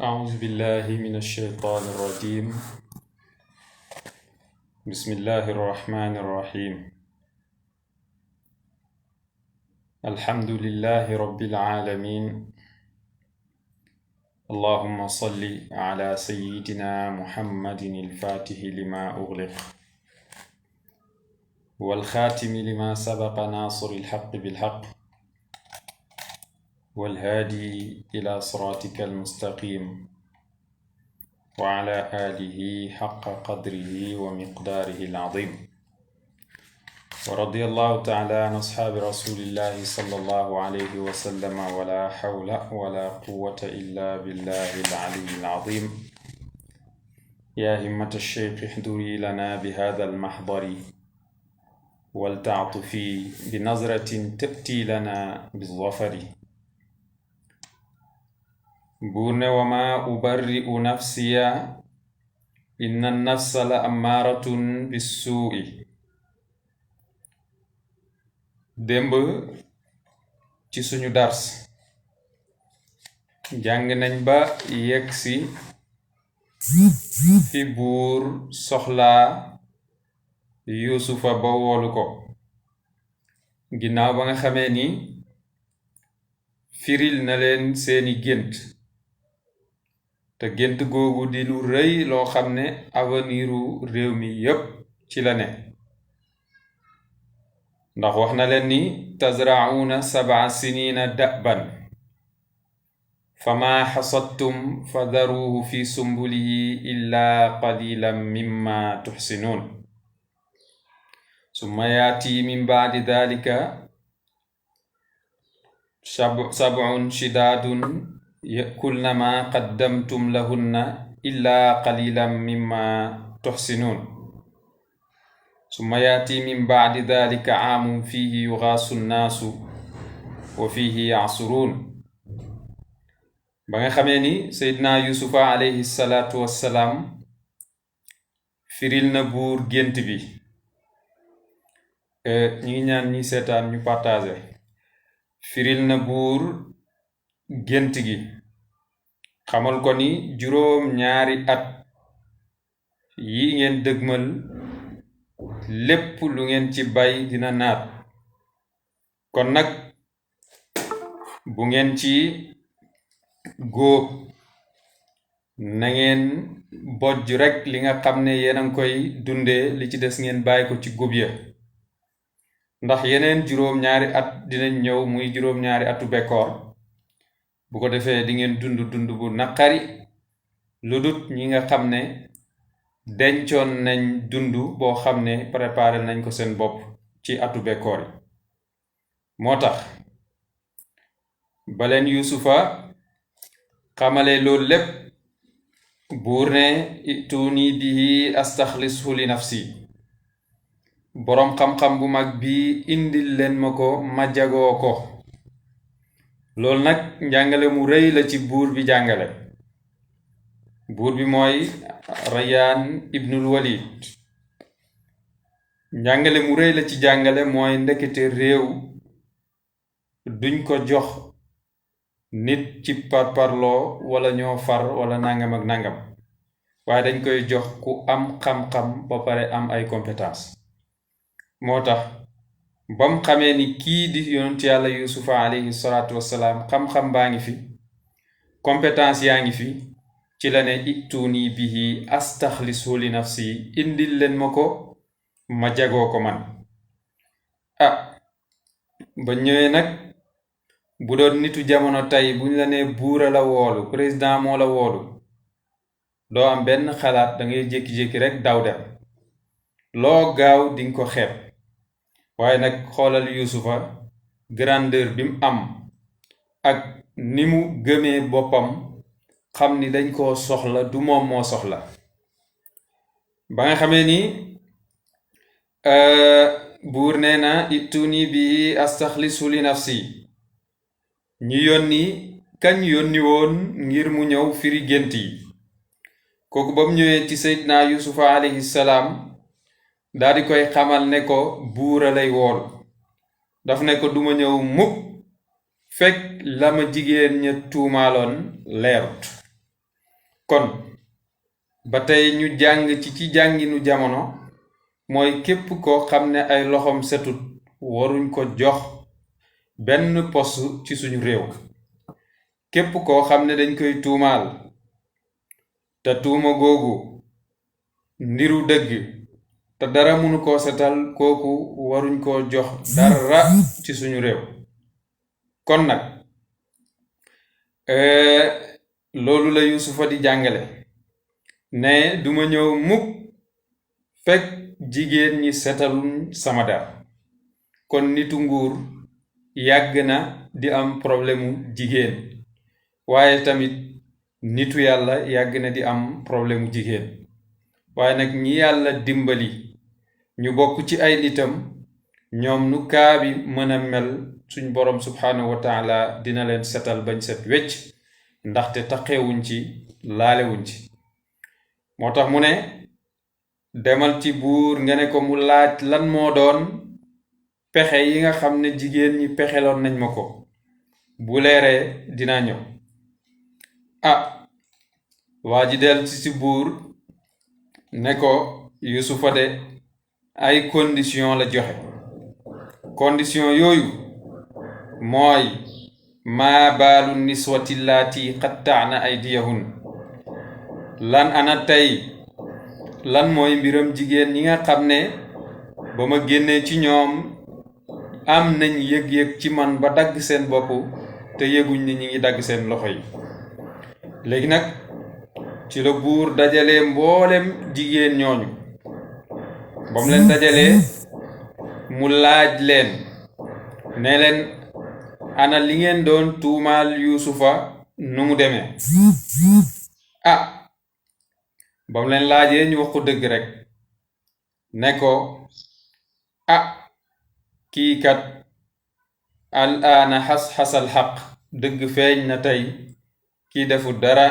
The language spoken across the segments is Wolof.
أعوذ بالله من الشيطان الرجيم. بسم الله الرحمن الرحيم. الحمد لله رب العالمين. اللهم صل على سيدنا محمد الفاتح لما أغلق والخاتم لما سبق ناصر الحق بالحق والهادي إلى صراطك المستقيم وعلى آله حق قدره ومقداره العظيم. ورضي الله تعالى عن أصحاب رسول الله صلى الله عليه وسلم ولا حول ولا قوة إلا بالله العلي العظيم. يا همة الشيخ احضري لنا بهذا المحضر ولتعطفي بنظرة تأتي لنا بالظفر. بورن وما أبرئ نفسي إن النفس لأمارة بالسوء. démb ci suñu dars jàng nañ ba yegsi fi buur soxlaa yuusufa ba woolu ko ginnaaw ba nga xamee ni firil na leen seeni gént te gént googu di lu rëy loo xam ne aveniru réew mi yépp ci la ne ndax wax na leen ni tazra'una 7 sinina da'ban fama hasadtum fadharuhu fi sumbulihi illa qalilan mimma tuhsinun summa yati min ba'di dhalika sab'un shidadun ya'kulna ma qaddamtum lahunna illa qalilan mimma tuhsinun ثم يأتي من بعد ذلك عام فيه يغاث الناس وفيه يعصرون. ba nga xamee ni Seydina Yusufa alayhi salaatu wassalaam firil na buur gént bi ñi ngi ñaan ñi seetaan ñu partager. firil na buur gént gi xamal ko ni juróom-ñaari at yi ngeen dëgmal lépp lu ngeen ci bay dina naat kon nag bu ngeen ci góob na ngeen bojj rekk li nga xam ne yéen a ngi koy dundee li ci des ngeen bàyyi ko ci góob ya ndax yeneen juróom-ñaari at dinañ ñëw muy juróom-ñaari atu bekkoor bu ko defee di ngeen dund bu naqari lu dut ñi nga xam ne dencoon nañ dund boo xam ne préparé nañ ko seen bopp ci atu bekkoor yi moo tax baleen yusufa xamale loolu lépp buur ne ituni bihi astaxlishu li nafsi boroom xam-xam bu mag bi indil leen ma ko ma jagoo ko loolu nag njàngale mu rëy la ci buur bi jàngale. buur bi mooy Rayyan ibnul Walid njàngale mu rëy la ci jàngale mooy ndekete réew duñ ko jox nit ci parparloo wala ñoo far wala nangam ak nangam waaye dañ koy jox ku am xam-xam ba pare am ay compétence moo tax bam xamee ni kii di yonent yàlla yusufa alayhi salaatu wassalaam xam-xam baa ngi fi compétence yaa ngi fi ci la ne ittuuni bihi astaxlisu li nafsi indil leen ma ko ma jagoo ko man. ba ñëwee nag bu doon nitu jamono tey buñ la ne buura la woolu président moo la woolu doo am benn xalaat da ngay jékki-jékki rek daw dem loo gaaw dinga ko xeeb waaye nag xoolal yusufa grandeur bi mu am ak ni mu gëmee boppam xam ni dañ koo soxla du moom moo soxla ba nga xamee ni buur nee na ituni bi astaxlisu li nafsi ñu yónni kañ yónni woon ngir mu ñëw firi gént yi kooku ba mu ñëwee ci Seydina Yusufa alayhi salaam daal di koy xamal ne ko buura lay woolu daf ne ko duma ñëw mukk fekk la ma jigéen ña tuumaaloon leerut kon ba tey ñu jàng ci jànginu jamono mooy képp koo xam ne ay loxoom setut waruñ ko jox benn poste ci suñu réew. képp koo xam ne dañ koy tuumaal te tuuma googu ndiru dëgg te dara mënu koo setal kooku waruñ koo jox dara ci suñu réew. kon nag loolu la Yuusufa di jàngale ne duma ñëw mukk fekk jigéen ñi setaluñ sama der. kon nitu nguur yàgg na di am problème jigéen, waaye tamit nitu yàlla yàgg na di am problème jigéen. waaye nag ñi yàlla dimbali ñu bokk ci ay nitam, ñoom nu kaa bi mën a mel suñ borom subhanahu wa taala dina leen setal bañ set wecc, ndaxte taqeewuñ ci laalewuñ ci. moo tax mu ne demal ci buur nga ne ko mu laaj lan moo doon pexe yi nga xam ne jigéen ñi pexeloon nañ ma ko, bu leeree dinaa ñëw. waa ji del ci buur ne ko Yuusufa de ay condition la joxe. condition yooyu mooy maa baalu niswati llaati qatta'na aydiyahun. ana tey lan mooy mbiram jigéen ñi nga xam ne ba ma génnee ci ñoom am nañ yëg-yëg ci man ba dagg seen bopp te yëguñ ni ñi ngi dagg seen loxo yi. léegi nag ci la buur dajalee mboolem jigéen ñooñu. ba mu leen dajalee mu laaj leen ne leen ana li ngeen doon tuumaal Yuusufa nu mu demee. ba mu leen laajee ñu wax ko dëgg rek ne ko kii kat al aana xasal xaq, dëgg feeñ na tey, kii defu dara,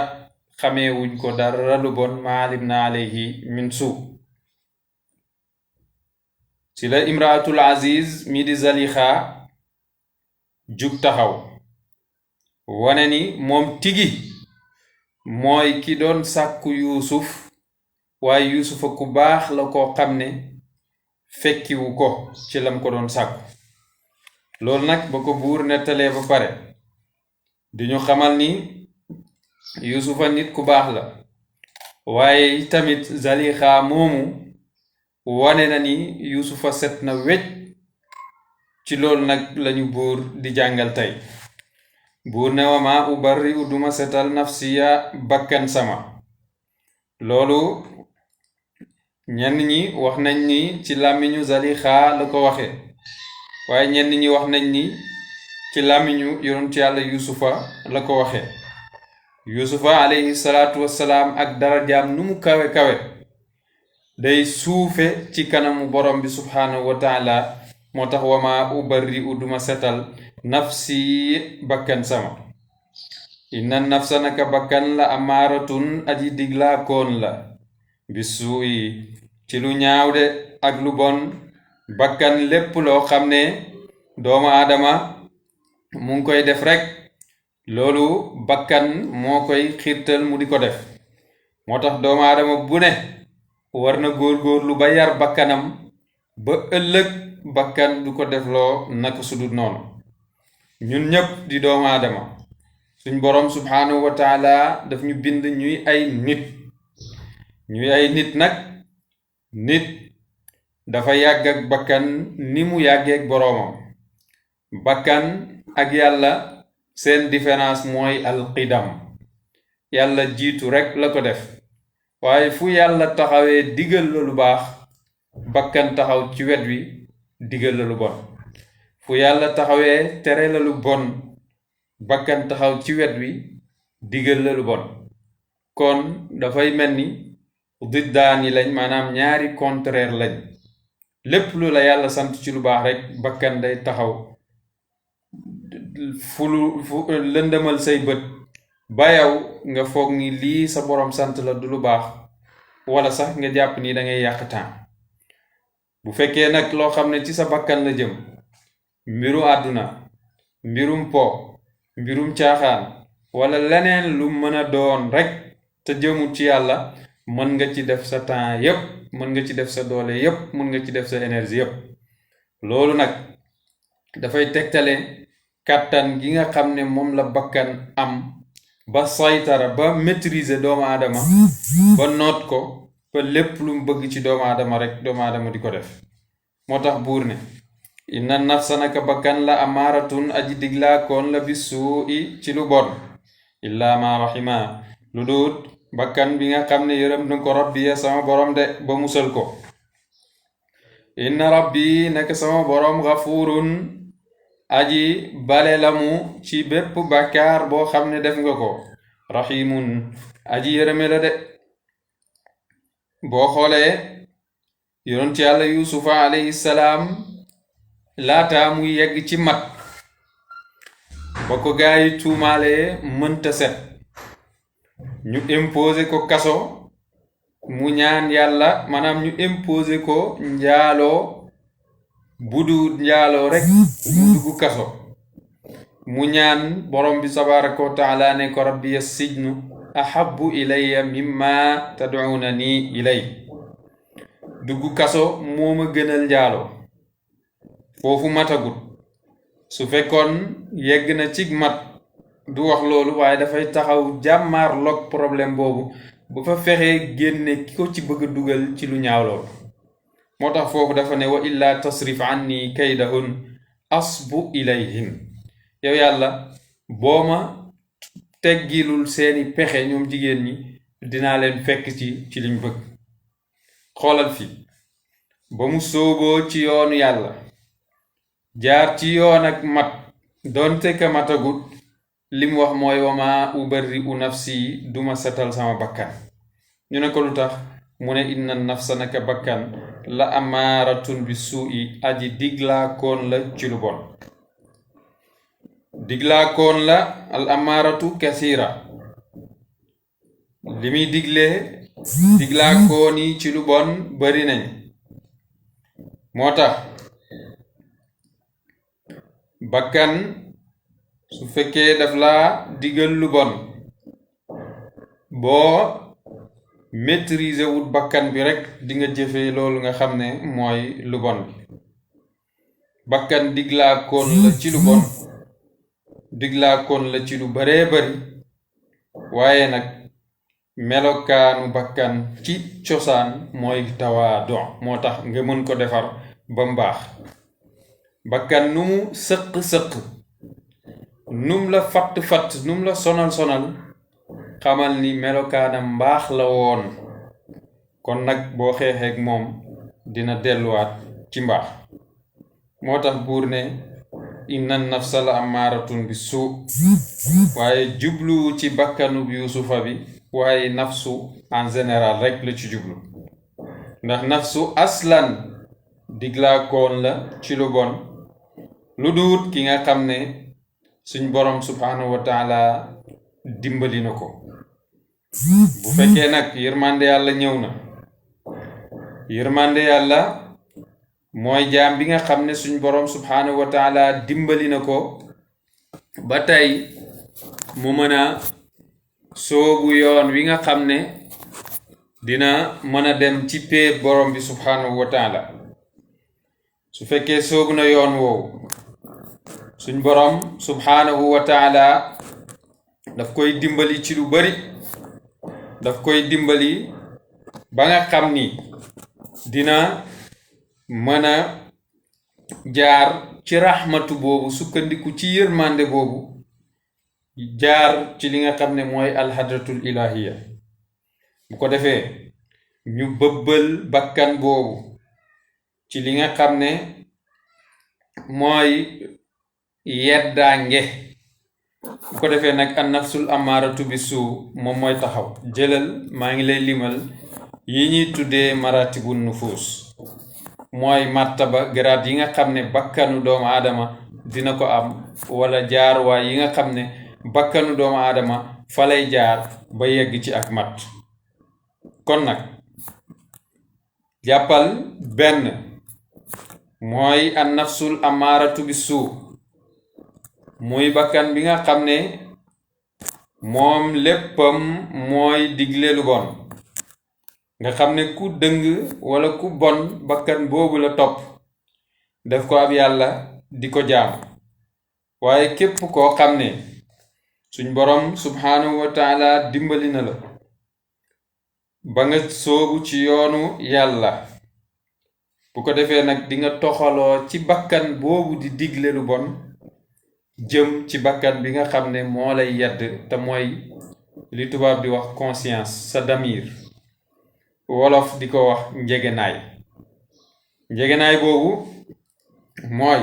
xameewuñ ko dara lu bon, maalim na alayhi min suu. ci la imraatul aziz mi di Zalixa jug taxaw wane ni moom tigi mooy ki doon sàkku Yuusuf, waaye Yuusufa ku baax la koo xam ne fekkiwu ko ci lam ko doon sàkku. loolu nag ba ko buur nettalee ba pare di ñu xamal ni Yuusufa nit ku baax la, waaye tamit Zalixa moomu wane na ni Yuusufa set na wecc. ci loolu nag lañu buur di jàngal tey. buur ne wa maa ubarri'u duma setal nafsiya bakkan sama. loolu ñenn ñi wax nañ ni ci làmmiñu Zalixa la ko waxe, waaye ñenn ñi wax nañ ni ci làmmiñu yonent yàlla Yuusufa la ko waxe. Yuusufa alayhi salaatu wassalaam ak darajaam nu mu kawe kawe day suufe ci kanamu borom bi subhanahu wa taala. moo tax wa maa ubarri'u duma setal nafsi bakkan sama. inna nafsa naka bakkan la amaaratun aji diglaakoon la bisuu'i ci lu ñaaw de ak lu bon. bakkan lépp loo xam ne doomu aadama mu ngi koy def rek, loolu bakkan moo koy xiirtal mu di ko def. moo tax doomu aadama bu ne war na góorgóorlu ba yar bakkanam ba ëllëg bakkan du ko defloo naka sudut noonu. ñun ñépp di doomu aadama, suñ boroom subhanahu wa taala daf ñu bind ñuy ay nit nag. nit dafa yàgg ak bakkan ni mu yàggeek boroomam. bakkan ak yàlla seen différence mooy alqidam. yàlla jiitu rekk la ko def, waaye fu yàlla taxawee digal la lu baax, bakkan taxaw ci wet wi digal la lu bon. fu yàlla taxawee tere la lu bon, bakkan taxaw ci wet wi digal la lu bon. kon dafay mel ni diddaani lañ, maanaam ñaari contraire lañ. lépp lu la yàlla sant ci lu baax rek bakkan day taxaw fu lëndëmal say bët ba yow nga foog ni lii sa borom sant la du lu baax, wala sax nga jàpp ni dangay yàq temps. bu fekkee nag loo xam ne ci sa bakkan la jëm, mbiru àdduna, mbirum po, mbirum caaxaan, wala leneen lu mën a doon rek, te jëmut ci yàlla mën nga ci def sa temps yépp mën nga ci def sa doole yépp mën nga ci def sa énergie yépp loolu nag dafay tegtale kàttan gi nga xam ne moom la bakkan am ba saytara ba maîtriser doomu aadama ba noot ko ba lépp lu mu bëgg ci doomu aadama rek doomu aadama di ko def moo tax buur ne inna nafsa naka bakkan la amaaratun aji diglaa koon la bi suu'i ci lu bon illaa ma rahima lu duut bakkan bi nga xam ne yërëm na ko rabbi ya sama borom de ba musal ko inna rabbi naka sama borom gafurun aji bale lamu ci bépp bàkkaar boo xam ne def nga ko rahimun aji yërëme la de boo xoolee yonent yàlla yusufa alayhi salaam laata muy yegg ci mat ba ko gaa yi tuumaalee mënta set ñu imposé ko kaso mu ñaan yàlla maanaam ñu imposé ko njaaloo budu njaaloo rek mu dugg kaso mu ñaan borom bi tabaraka wa taala ne ko rabbi as-sijnu ahabbu ilayya mimma tad'unani ilay dugg kaso moo ma gënal njaaloo foofu matagut su fekkoon yegg na cig mat du wax loolu waaye dafay taxaw jàmmaar log problème boobu bu fa fexee génne ki ko ci bëgg dugal ci lu ñaaw loolu moo tax foofu dafa ne wa illa tasrif anni kaydahun asbu ilayhim yow yàlla boo ma teggilul seeni pexe ñoom jigéen ñi dinaa leen fekk ci liñ bëgg xoolal fi ba mu sooboo ci yoonu yàlla jaar ci yoon ak mat doonte ka matagut lim wax mooy wama ubarri'u nafsi duma setal sama bakkan ñu ne ko lu tax mu ne inna nafsa naka bakkan la amaaratun bi suu'i aji diglaa koon la ci lu bon diglaa koon la al amaaratu kasira li muy diglaa koon yi ci lu bon bari nañ moo tax bakkan su fekkee daf laa digal lu bon boo maîtriser wut bakkan bi rek di nga jëfee loolu nga xam ne mooy lu bon bi bakkan diglaa koon la ci lu bon diglaa koon la ci lu baree bari waaye nag melokaanu bakkan ci cosaan mooy tawaadu moo tax nga mën ko defar ba mbaax bakkan nu mu sëq-sëq num la fatt num la sonal xamal ni melokaanam mbaax la woon kon nag boo xeexeek moom dina delluwaat ci mbaax moo tax buur ne inna nafsa la amaaratun bi suu waaye jublu ci bakkanu yusufa bi waaye nafsu en général rek la ci jublu ndax nafsu aslan diglaa koon la ci lu bon lu duut ki nga xam ne suñ borom subhanahu wa taala dimbali na ko bu fekkee nag yërmande yàlla ñëw na yërmande yàlla mooy jaam bi nga xam ne suñ borom subhanahu wa taala dimbali na ko ba tey mu mën a soobu yoon wi nga xam ne dina mën a dem ci péeb borom bi subhanahu wa taala su fekkee soobu na yoon woowu suñ borom subhanahu wa taala daf koy dimbali ci lu bari daf koy dimbali ba nga xam ni dina mën a jaar ci raxmatu boobu sukkandiku ci yërmande boobu jaar ci li nga xam ne mooy alhadratul ilahiya bu ko defee ñu bëbbal bakkan boobu ci li nga xam ne mooy yeddaange bu ko defee nag an nafsul amaaratu bi suu moom mooy taxaw jëlal maa ngi lay limal yi ñuy tuddee maratibu nufus mooy martaba garaat yi nga xam ne bakkanu doomu aadama dina ko am wala jaarwaay yi nga xam ne bakkanu doomu aadama fa lay jaar ba yegg ci ak mat kon nag jàppal benn mooy an nafsul amaaratu bi suu muy bakkan bi nga xam ne moom léppam mooy digle lu bon nga xam ne ku dëng wala ku bon bakkan boobu la topp def ko ab yàlla di ko jaam waaye képp koo xam ne suñ borom subhaanahu wa taala dimbali na la ba nga soobu ci yoonu yàlla bu ko defee nag di nga toxaloo ci bakkan boobu di digle lu bon jëm ci bakkan bi nga xam ne moo lay yedd te mooy li tubaab di wax conscience sa damir wolof di ko wax njegenaay boobu mooy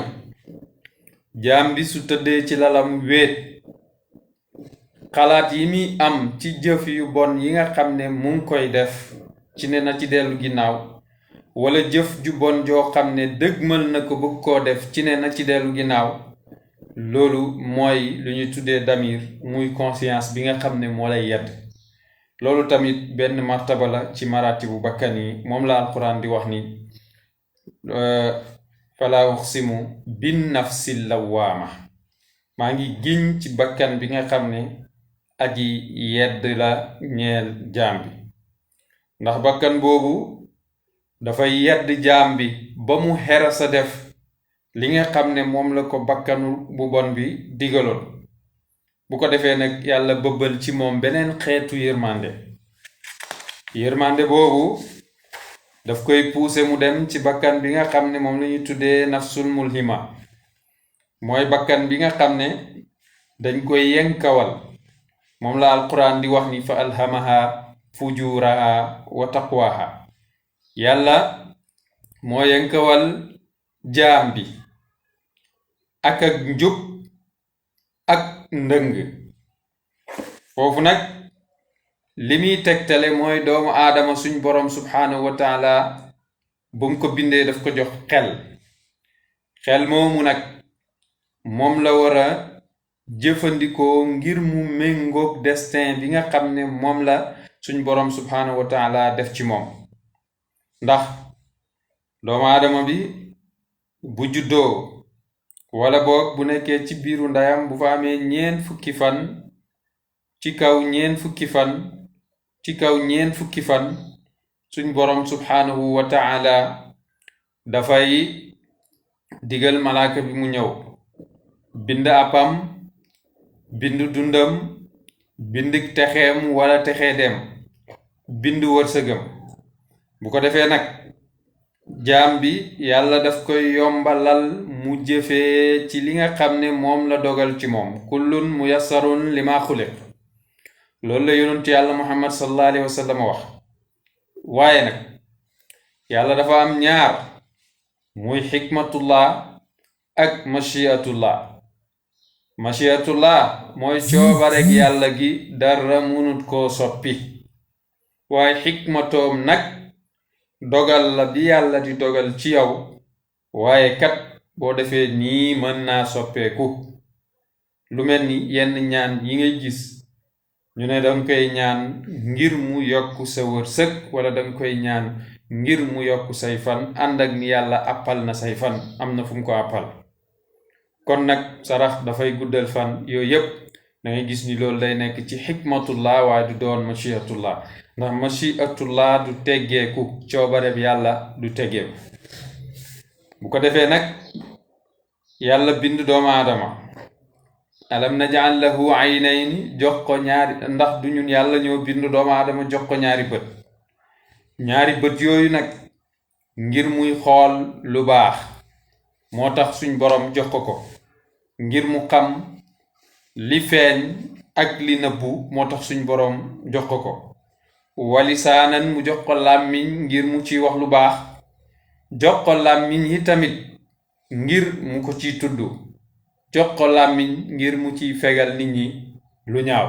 jaam bi su tëddee ci lalam wéet xalaat yi muy am ci jëf yu bon yi nga xam ne mu ngi koy def ci ne na ci dellu ginnaaw wala jëf ju bon joo xam ne dëgmal na ko bëgg koo def ci ne na ci dellu ginnaaw loolu mooy lu ñuy tuddee damir muy conscience bi nga xam ne moo lay yedd loolu tamit benn martaba la ci maratibu bakkan yi moom la alquran di wax ni fala uqsimu bin nafsi lawaama maa ngi giñ ci bakkan bi nga xam ne aji yedd la ñeel jaam bi ndax bakkan boobu dafay yedd jaam bi ba mu xera sa def li nga xam ne moom la ko bakkanu bu bon bi digaloon bu ko defee nag yàlla bëbbal ci moom beneen xeetu yërmande boobu daf koy pousser mu dem ci bakkan bi nga xam ne moom la ñuy tuddee nafsul mulhima mooy bakkan bi nga xam ne dañ koy yenkawal moom la alquran di wax ni fa alhamaha fujuraha wa taqwaha yàlla moo yenkawal jaam bi ak njub ak ndëng foofu nag li muy tegtale mooy doomu aadama suñ borom subhaanahu wa taala bu mu ko bindee daf ko jox xel moomu nag moom la war a jëfandikoo ngir mu méngoog destin bi nga xam ne moom la suñ borom subhaanahu wa taala def ci moom ndax doomu aadama bi bu juddoo wala boog bu nekkee ci biiru ndeyam bu fa amee ñeent fukki fan ci kaw ñeent fukki fan suñ borom subhaanahu wa taala dafay digal malaaka bi mu ñëw bind appam bind dundam bind texeem wala texee dem bind wërsëgam bu ko defee nag jaam bi yàlla daf koy yombalal mu jëfee ci li nga xam ne moom la dogal ci moom kullun muyassarun lima xuliq loolu la yonent yàlla muhammad sallallahu alayhi wa sallam wax waaye nag yàlla dafa am ñaar muy xikmatullah ak machiatullah mooy coobareg yàlla gi dara munut koo soppi waaye xikmatoom nag dogal la bi yàlla di dogal ci yow waaye kat boo defee nii mën naa soppeeku lu mel ni yenn ñaan yi ngay gis ñu ne danga koy ñaan ngir mu yokk sa wërsëg wala danga koy ñaan ngir mu yokk say fan ànd ak ni yàlla appal na say fan am na fu mu ko appal kon nag sarax dafay guddal fan yooyu yépp dangay gis ni loolu day nekk ci xikmatullah waaye du doon machiatullah ndax machiatullah du teggeeku coobareb yàlla du teggeeku bu ko defee nag yàlla bind doomu aadama alam naj'al lahu aynayni jox ko ñaari ndax du ñun yàlla ñoo bind doomu aadama jox ko ñaari bët yooyu nag ngir muy xool lu baax moo tax suñ borom jox ko ngir mu xam li feeñ ak li nëbbu moo tax suñ borom jox ko walisaanan mu jox ko làmmiñ ngir mu ciy wax lu baax jox ko làmmiñ yi tamit ngir mu ko ciy tudd jox ko làmmiñ ngir mu ciy fegal nit ñi lu ñaaw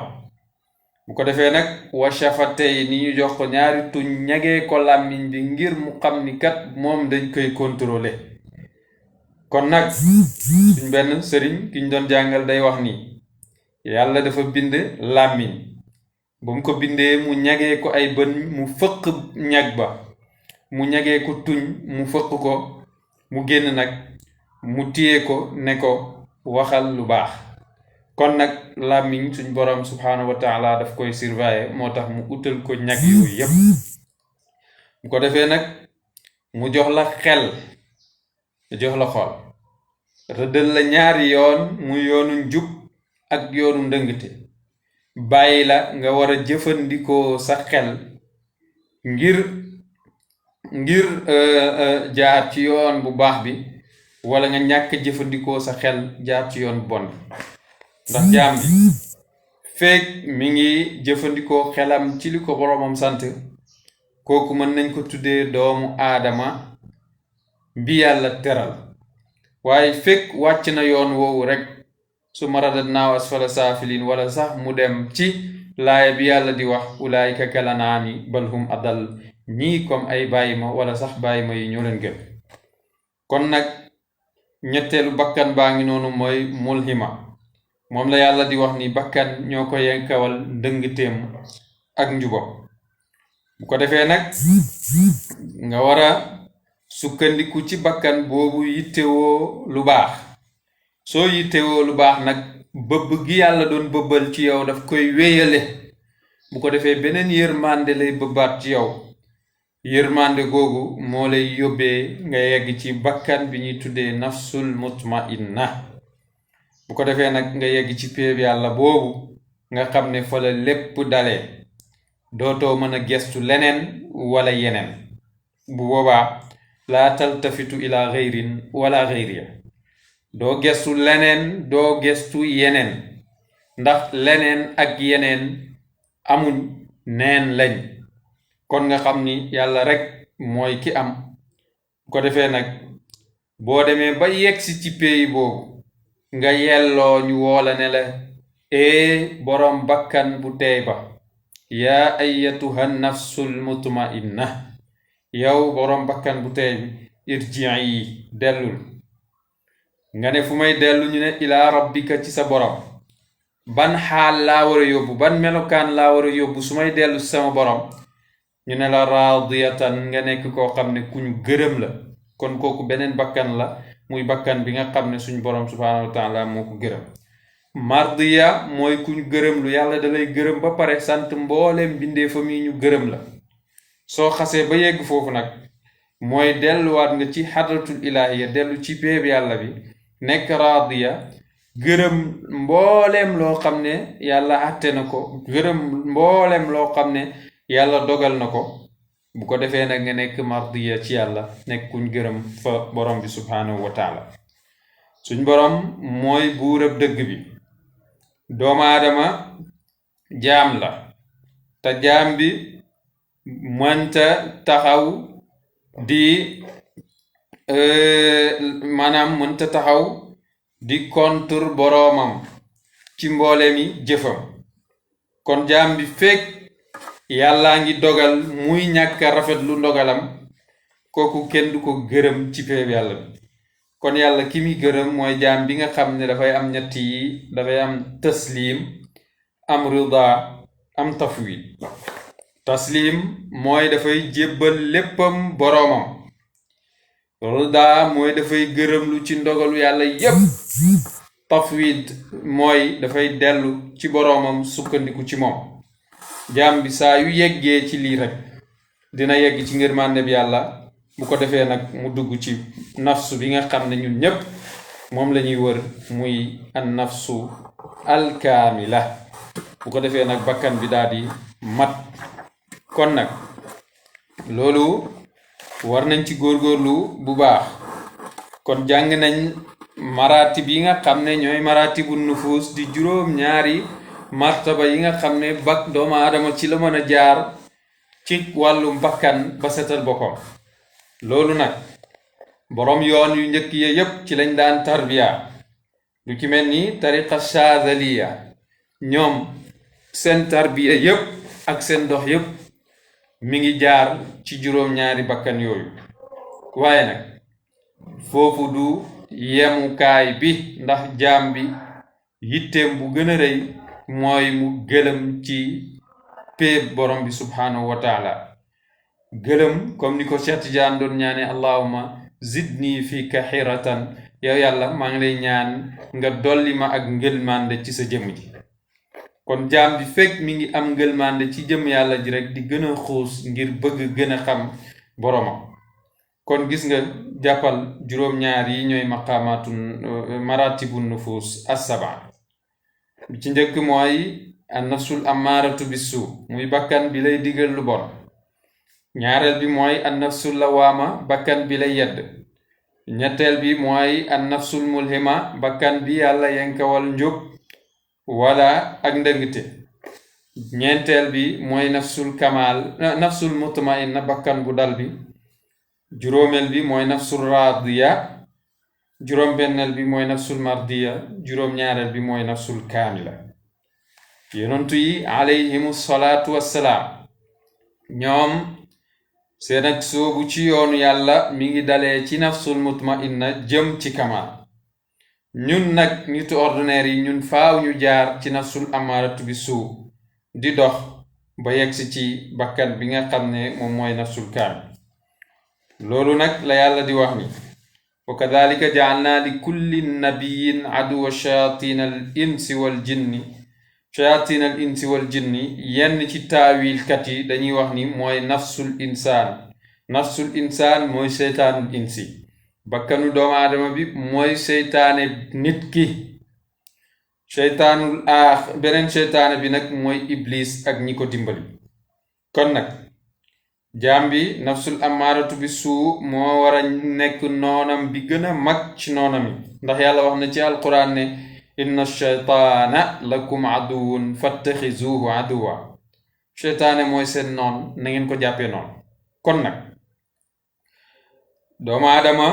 bu ko defee nag wa shafatayni ñu jox ko ñaari tuñ ñagee ko làmmiñ bi ngir mu xam ni kat moom dañ koy contrôler kon nag suñ benn sëriñ ki ñu doon jàngal day wax ni yàlla dafa bind làmmiñ ba mu ko bindee mu ñagee ko ay bën mu fëq ñag ba mu ñagee ko tuñ mu fëq ko mu génn nag mu téye ko ne ko waxal lu baax kon nag làmmiñ suñ borom subhanahu wa taala daf koy surveiller moo tax mu utal ko ñag yooyu yépp bu ko defee nag mu jox la xel jox la xol rëddal la ñaari yoon mu yoonu njub ak yoonu ndëngte bàyyi la nga war a jëfandikoo sa xel ngir jaar ci yoon bu baax bi wala nga ñàkk jëfandikoo sa xel jaar ci yoon bu bon bi ndax jaam bi feek mi ngi jëfandikoo xelam ci li ko boromam sant kooku mën nañ ko tuddee doomu aadama bi yàlla teral waaye fekk wàcc na yoon woowu rek su maradadnaahu asfala saafiliin wala sax mu dem ci laaya bi yàlla di wax ulaayika kal an'aami bal hum adal ñii comme ay bàyyi ma wala sax bàyyi ma yi ñoo leen gën kon nag ñetteelu bakkan baa ngi noonu mooy mulhima moom la yàlla di wax ni bakkan ñoo ko yenkawal ndëngteem ak njubam bu ko defee nag nga war a sukkandiku ci bakkan boobu yittewoo lu baax soo yittewoo lu baax nag bëbb gi yàlla doon bëbbal ci yow daf koy wéyale bu ko defee beneen yërmande lay bëbbaat ci yow yërmande googu moo lay yóbbee nga yegg ci bakkan bi ñuy tuddee nafsul mutmainna bu ko defee nag nga yegg ci péeb yàlla boobu nga xam ne fa la lépp dalee dootoo mën a gestu leneen wala yeneen bu boobaa laa taltafitu ila xeyrin wala xeyriya doo gestu leneen doo gestu yeneen ndax leneen ak yeneen amuñ neen lañ kon nga xam ni yàlla rek mooy ki am bu ko defee nag boo demee ba yegsi ci pays boobu nga yelloo ñu woola ne la borom bakkan bu teey ba yaa ayyatuha nafsul mutmainna yow borom bakkan bu teey bi irji'i dellul nga ne fu may dellu ñu ne ilaa rabbika ci sa borom ban xaal laa war a yóbbu ban melokaan laa war a yóbbu su may dellu ci sama borom ñu ne la raadiyatan nga nekk koo xam ne ku ñu gërëm la kon kooku beneen bakkan la muy bakkan bi nga xam ne suñu borom subhanahu wa taala moo ko gërëm mardiya mooy ku ñu gërëm lu yàlla dalay gërëm ba pare sant mbooleem bindeefam yi ñu gërëm la soo xasee ba yegg foofu nag mooy delluwaat nga ci xadratul ilaahiya dellu ci péeb yàlla bi nekk raadiya gërëm mbooleem loo xam ne yàlla àtte na ko gërëm mbooleem loo xam ne yàlla dogal na ko bu ko defee nag nga nekk mardiya ci yàlla nekk kuñ gërëm fa borom bi subhanahu wa taala suñ borom mooy buurab dëgg bi doomu aadama jaam la te jaam bi mënta taxaw di maanaam mënta taxaw di contre boroomam ci mboole mi jëfam kon jaam bi fekk yàllaa ngi dogal muy ñàkk a rafet lu ndogalam kooku kenn du ko gërëm ci péeb yàlla bi kon yàlla ki muy gërëm mooy jaam bi nga xam ne dafay am ñett yi dafay am taslim am rida am tafwid taslim mooy dafay jébbal léppam boroomam rida mooy dafay gërëm lu ci ndogalu yàlla yépp tafwid mooy dafay dellu ci boroomam sukkandiku ci moom jaam bi saa yu yeggee ci lii rek dina yegg ci ngërmande bi yàlla bu ko defee nag mu dugg ci nafsu bi nga xam ne ñun ñépp moom la ñuy wër muy an nafsu alkaamila bu ko defee nag bakkan bi daal di mat kon nag loolu war nañ ci góorgóorlu bu baax kon jàng nañ maratib yi nga xam ne ñooy maratibu nufus di juróom ñaari martaba yi nga xam ne doomu aadama ci la mën a jaar ci wàllum bakkan ba setal boppam loolu nag boroom yoon yu njëkk yi yépp ci lañ daan tarbiya lu ci mel ni tariqa Chazaliya ñoom seen tarbiya yépp ak seen dox yépp mi ngi jaar ci juróom-ñaari bakkan yooyu waaye nag foofu du yemukaay bi ndax jaam bi yitteem bu gën a rëy mooy mu gëlëm ci péeb borom bi subhanahu wa taala gëlëm comme ni ko Cheikh Tidiane doon ñaane allahumma zidni fika xiratan yow yàlla maa ngi lay ñaan nga dolli ma ak ngëlmande ci sa jëmm ji kon jaam bi fekk mi ngi am ngëlmande ci jëmm yàlla ji rek di gën a xuus ngir bëgg gën a xam boromam kon gis nga jàppal juróom-ñaar yi ñooy maratibu nufus as-saba bi ci njëkk mooy an nafsul ammaaratu bisu muy bakkan bi lay digal lu bon ñaareel bi mooy an nafsul lawaama bakkan bi lay yedd ñetteel bi mooy an nafsul mulhima bakkan bi yàlla yenkawal njub wala ak ndëngte ñeenteel bi mooy nafsul mutmainna bakkan bu dal bi juróomeel bi mooy nafsul raadiya juróom-benneel bi mooy nafsul mardiya juróom-ñaareel bi mooy nafsul kaamila yonentu yi alayhimu salaatu wassalaam ñoom seen ak soobu ci yoonu yàlla mi ngi dalee ci nafsul mutmainna jëm ci kamal ñun nag nitu ordinaire yi ñun faaw ñu jaar ci nafsul amaaratu bi suu di dox ba yegsi ci bakkan bi nga xam ne moom mooy nafsul kaamil loolu nag la yàlla di wax ni wa kadhalika ja'alna li kulli nabiyyin aduwa shayatina al insi wal jinni yenn ci taawilkat yi dañuy wax ni mooy nafsul insaan mooy seytaanul insi bakkanu doomu aadama bi mooy seytaane nit ki beneen seytaane bi nag mooy iblis ak ñi ko dimbali kon nag jaam bi nafsul amaaratu bi suu moo war a nekk noonam bi gën a mag ci noonam yi ndax yàlla wax na ci alquran ne inna shaytaana lakum aduwun fattaxizuhu aduwa seytaane mooy seen noon na ngeen ko jàppee noonu kon nag doomu aadama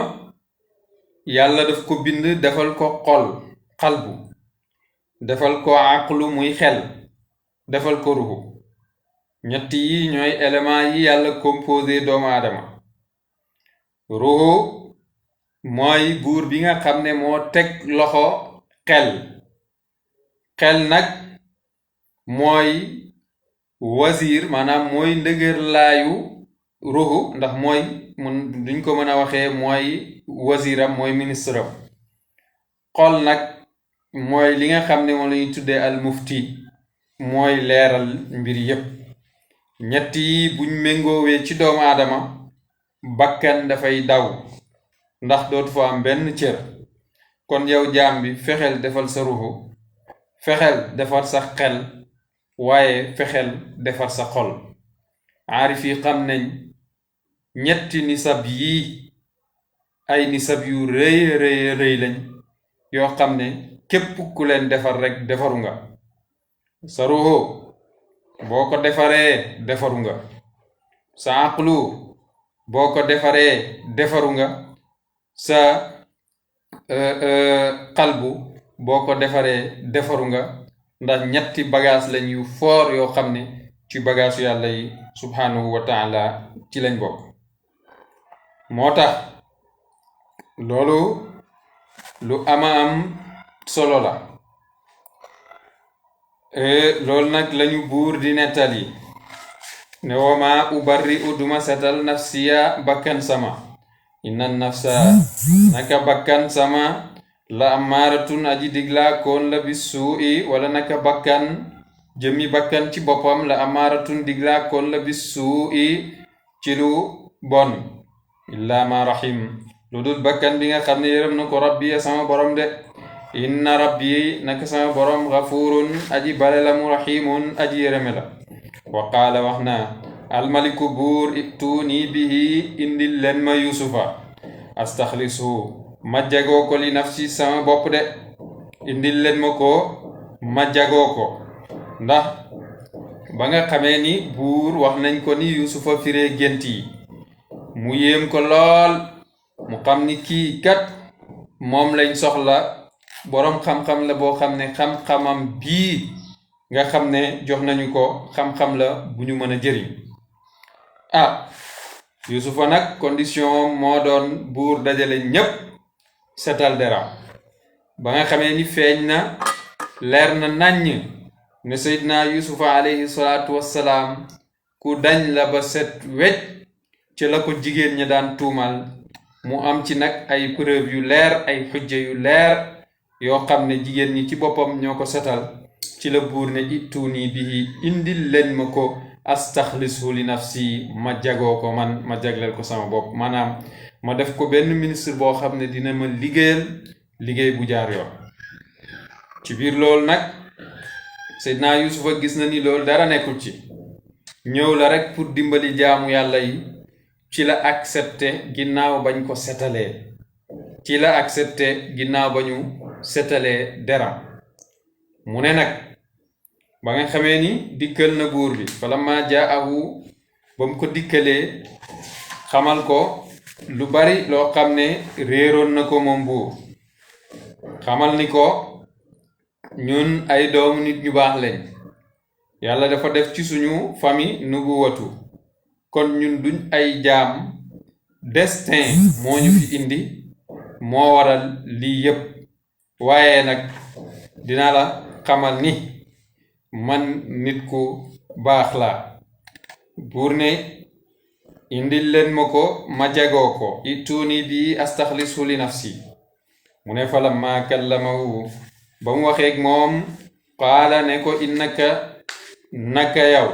yàlla daf ko bind defal ko xalbu defal ko aqlu muy xel defal ko ruhu ñett yi ñooy élément yi yàlla composé doomu aadama ruhu mooy buur bi nga xam ne moo teg loxo xel nag mooy wazir maanaam mooy ndëgër laayu ruhu ndax mooy duñ ko mën a waxee mooy waziram mooy ministre am xol nag mooy li nga xam ne moom la ñuy tuddee al mufti mooy leeral mbir yépp ñett yi buñ méngoowee ci doomu aadama bakkan dafay daw ndax dootu fa am benn cër kon yow jaam bi fexeel defal sa ruhu fexeel defar sa xel waaye fexeel defar sa xol aarif yi xam nañ ñetti nisab yii ay nisab yu rëy lañ yoo xam ne képp ku leen defar rek defaru nga sa ruhu boo ko defaree defaru nga sa aqlu boo ko defaree defaru nga sa qalbu boo ko defaree defaru nga ndax ñetti bagage lañ yu foor yoo xam ne ci bagage yàlla yi subhanahu wa taala ci lañ bokk moo tax loolu lu ama am solo la loolu nag lañu buur di nettali ne wama ubarri'u duma setal nafsiya bakkan sama inna nafsa naka bakkan sama la amaaratun aji diglaa koon la bisuu'i wala naka bakkan jëmmi bakkan ci boppam la amaaratun diglaa koon la bisuu'i ci lu bon illa ma rahim lu dul bakkan bi nga xam ne yërëm na ko rabbi sama borom de inna rabbi naka sama borom gafurun aji bale la mu rahimun aji yërëme la wa qaala wax na almaliku buur ittuuni bihi indil leen ma yusufa astaxlisu ma jagoo ko li nafsi sama bopp de indil leen ma ko ma jagoo ko ndax ba nga xamee ni buur wax nañ ko ni yusufa firee gént yi mu yéem ko lool mu xam ni kii kat moom lañ soxla boroom xam-xam la boo xam ne xam-xamam bii nga xam ne jox nañu ko xam-xam la bu ñu mën a jëriñ yusufa nag condition moo doon buur dajale ñépp setal deram ba nga xamee ni feeñ na leer na naññ ne seydina yusufa alayhi salaatu wassalaam ku dañ la ba set wecc ci la ko jigéen ñi daan tuumal mu am ci nag ay preuve yu leer ay xujja yu leer yoo xam ne jigéen ñi ci boppam ñoo ko setal ci la buur ne ittuuni bihi indil leen ma ko astaxlisu li nafsi ma jagoo ko man ma jagleel ko sama bopp maanaam ma def ko benn ministre boo xam ne dina ma liggéeyal liggéey bu jaar yoon ci biir loolu nag Seydina Yuusufa gis na ni loolu dara nekkul ci ñëw la rek pour dimbali jaamu yàlla yi ci la accepté ginnaaw bañ ko setalee ci la accepté ginnaaw ba ñu setalee deram mu ne nag ba nga xamee ni dikkal na buur bi falamma jaahu ba mu ko dikkalee xamal ko lu bari loo xam ne réeroon na ko moom buur xamal ni ko ñun ay doomu nit ñu baax lañ yàlla dafa def ci suñu famille nubuwatu kon ñun duñ ay jaam destin moo ñu fi indi moo waral lii yépp waaye nag dina la xamal ni man nit ku baax laa buur ne indil leen ma ko ma jagoo ko ittuuni bi astaxlisu li nafsi mu ne falamma kallamahu ba mu waxeeg moom qaala ne ko innaka naka yow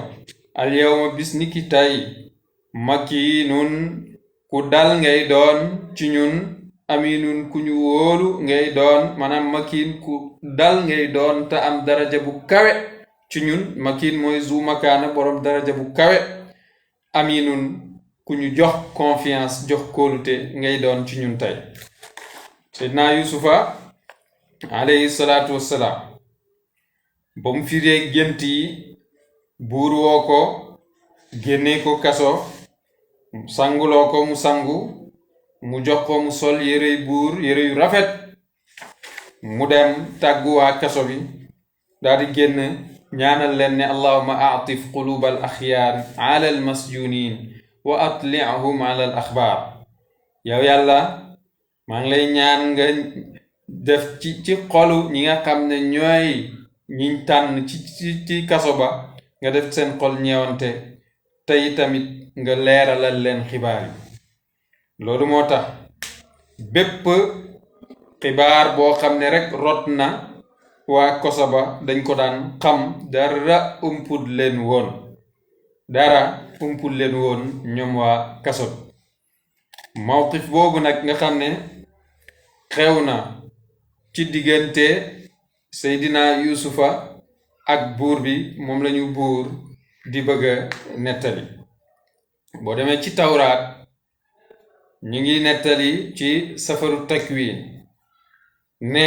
al yawma bis ni ki tay makiinun ku dal ngay doon ci ñun aminun ku ñu wóolu ngay doon maanaam makiin ku dal ngay doon te am daraja bu kawe ci ñun makiin mooy zu makaana borom daraja bu kawe aminun ku ñu jox confiance jox kóolute ngay doon ci ñun tey Seydina Yuusufa alayhi salaatu wassalaam ba mu firee gént yi buur woo ko génnee ko kaso sanguloo ko mu sangu mu jox ko mu sol yérey buur yére yu rafet mu dem tàggu waa kaso bi daal di génn ñaanal leen ne allahumma aatif quluba al axyaar ala al masjunin wa atli'hum ala al axbaar yow yàlla maa ngi lay ñaan nga def ci xolu ñi nga xam ne ñooy ñiñ tànn ci kaso ba nga def seen xol ñeewante tey tamit nga leeralal leen xibaar yi loolu moo tax bépp xibaar boo xam ne rek rot na waa kaso ba dañ ko daan xam dara umpul leen woon ñoom waa kaso bi mawqif boobu nag nga xam ne xew na ci diggante Seydina Yuusufa ak buur bi moom lañu buur di bëgg a nettali boo demee ci tawraat ñu ngi nettali ci safaru takwin ne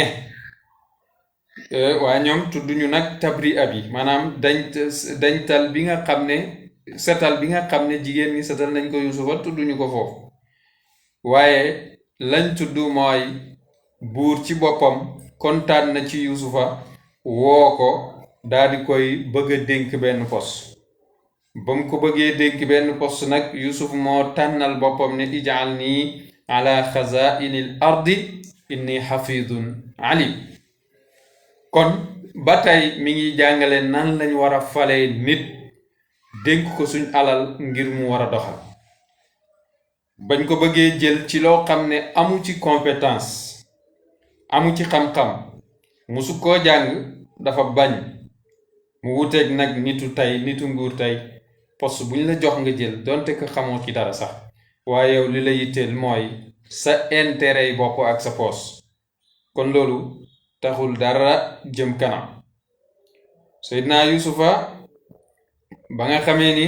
waa ñoom tudduñu nag tabria bi maanaam dañtal bi nga xam ne setal bi nga xam ne jigéen ñi setal nañ ko Yuusufa tudduñu ko foofu waaye lañ tudd mooy buur ci boppam kontaan na ci Yuusufa woo ko daal di koy bëgg a dénk benn pos ba mu ko bëggee dénk benn pos nag Yuusuf moo tànnal boppam ne ijaal nii ala xazainil ardi inni xafidun alim kon ba tey mi ngi jàngale nan lañ war a falee nit dénk ko suñ alal ngir mu war a doxal bañ ko bëggee jël ci loo xam ne amu ci compétence amu ci xam-xam musu koo jàng dafa bañ mu wuteeg nag nitu nguur tey poste buñ la jox nga jël donte ko xamoo ci dara sax waaye yow li la yitteel mooy sa intérêt yi bopp ak sa poos kon loolu taxul dara jëm kanam Seydina Yuusufa ba nga xamee ni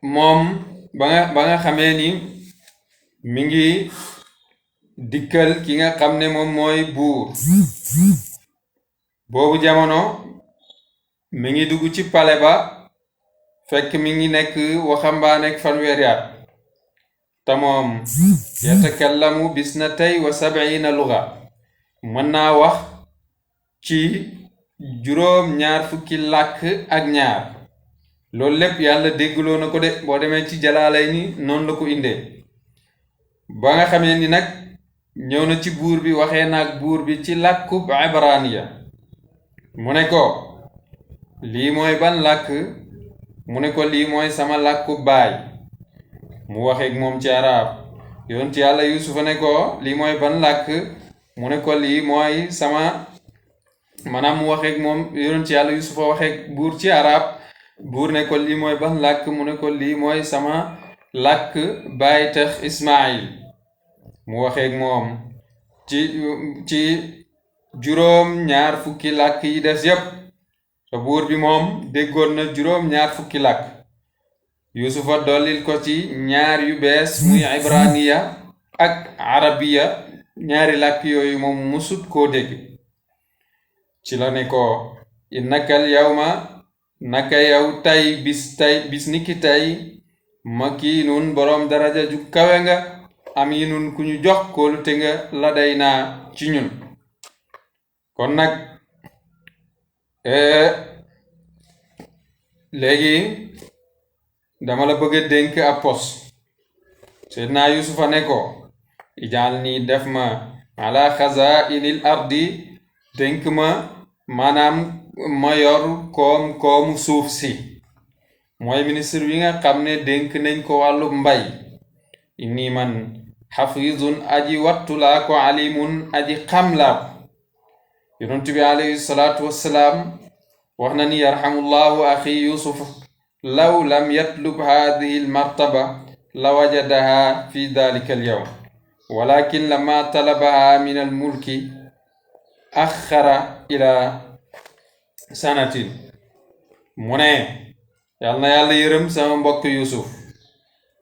moom ba nga xamee ni mi ngi dikkal ki nga xam ne moom mooy buur boobu jamono mi ngi dugg ci pale ba fekk mi ngi nekk waxambaaneek fanweeri at te moom yatakallamu bisnatay wa sab'ina luga mën naa wax ci juróom-ñaar fukki làkk ak ñaar loolu lépp yàlla déggloo na ko de boo demee ci jalaalay ni noonu la ko indee ba nga xamee ni nag ñëw na ci buur bi waxee naag buur bi ci làkkub ibraniya mu ne ko lii mooy ban làkk mu ne ko lii mooy sama làkku baay mu waxeek moom ci arab yonent yàlla yusufa ne ko lii mooy ban làkk mu ne ko lii mooy sama maanaam mu waxeek moom yonent yàlla yusufa waxeek buur ci arab buur ne ko lii mooy ban làkk mu ne ko lii mooy sama làkk baay tax Ismaayil mu waxeek moom ci juróom ñaar fukki làkk yi des yépp te buur bi moom déggoon na juróom ñaar fukki làkk yusufa dollil ko ci ñaar yu bees muy ibraniya ak arabiya ñaari làkk yooyu moom musut koo dégg ci la ne ko innakal yawma naka yow bis niki tey makiinun boroom daraja ju kawe nga aminun ku ñu jox kóolute nga la day naa ci ñun kon nag léegi dama la bëgg a dénk ab pos seydina yusufa ne ko ijaal nii def ma ala xazaa'inil ardi dénk ma maanaam ma yor koom suuf si mooy ministre wi nga xam ne dénk nañ ko wàllu mbay inni man xafizun aji wattu laa ko alimun aji xam laa ko yonent bi alayhi salaatu wassalaam wax na ni yarhamullahu axi yusuf law lam yatlub hadihi almartaba la wajadaha fi dalika alyawm walakin lama talabaha min almulki axara ila sanatin mu ne yal na yàlla yërëm sama mbokk yusuf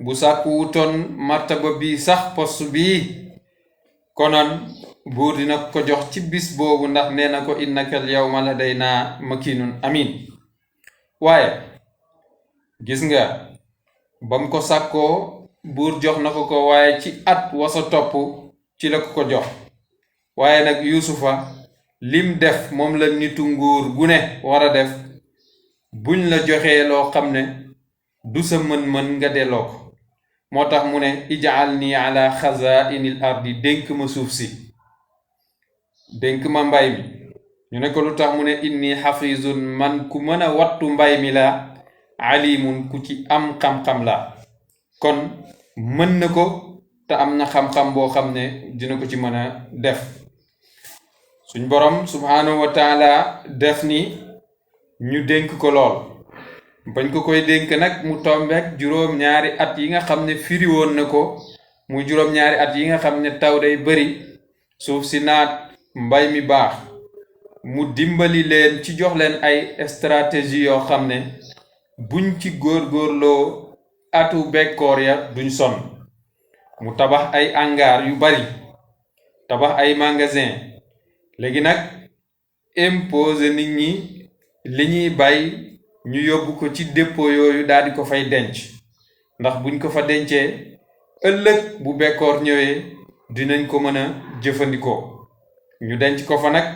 bu sàkku wutoon martaba bi sax post bii konoon buur dina ko jox ci bis boobu ndax nee na ko innaka al yawma ladaynaa makinun amin waaye gis nga bam ko sàkkoo buur jox na ko waaye ci at wasa topp ci la ko jox waaye nag yusufa lim def moom la nitu nguur gu ne war a def buñ la joxee loo xam ne du sa mën-mën nga delloo ko moo tax mu ne ijaal nii ala xazaa'inil ardi dénk ma suuf si dénk ma mbay mi ñu ne ko lu tax mu ne inni xafizun man ku mën a wattu mbay mi la alimun ku ci am xam-xam la kon mën na ko te am na xam-xam boo xam ne dina ko ci mën a def suñ borom subhanahu wa taala def ni ñu dénk ko lool bañ ko koy dénk nag mu tombeek juróom-ñaari at yi nga xam ne firi woon na ko muy juróom-ñaari at yi nga xam ne taw day bari suuf si naat mbay mi baax mu dimbali leen ci jox leen ay stratégie yoo xam ne buñ ci góorgóorloo atu bekkoor ya duñ sonn mu tabax ay hangar yu bari tabax ay magasin léegi nag imposer nit ñi li ñuy bay ñu yóbbu ko ci dépôt yooyu daal di ko fay denc ndax buñ ko fa dencee ëllëg bu bekkoor ñëwee dinañ ko mën a jëfandikoo ñu denc ko fa nag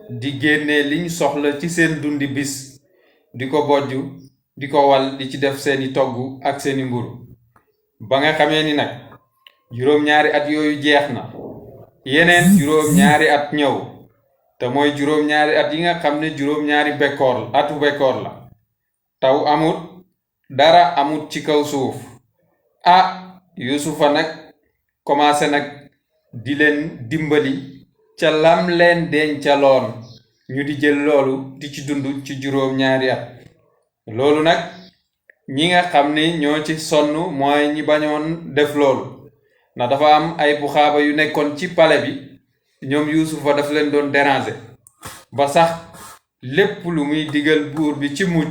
di génnee liñ soxla ci seen dundi bis di ko bojj di ko wal di ci def seeni togg ak seeni mburu ba nga xamee ni nag juróom-ñaari at yooyu jeex na yeneen juróom-ñaari at ñëw te mooy juróom-ñaari at yi nga xam ne juróom-ñaari atu bekkoor la taw amut dara amut ci kaw suuf yusufa nag commencé nag di leen dimbali ca lam leen dencaloon ñu di jël loolu di ci dund ci juróom-ñaari at loolu nag ñi nga xam ni ñoo ci sonn mooy ñi bañoon def loolu ndax dafa am ay buxaaba yu nekkoon ci pale bi ñoom yusufa daf leen doon déranger ba sax lépp lu muy digal buur bi ci mujj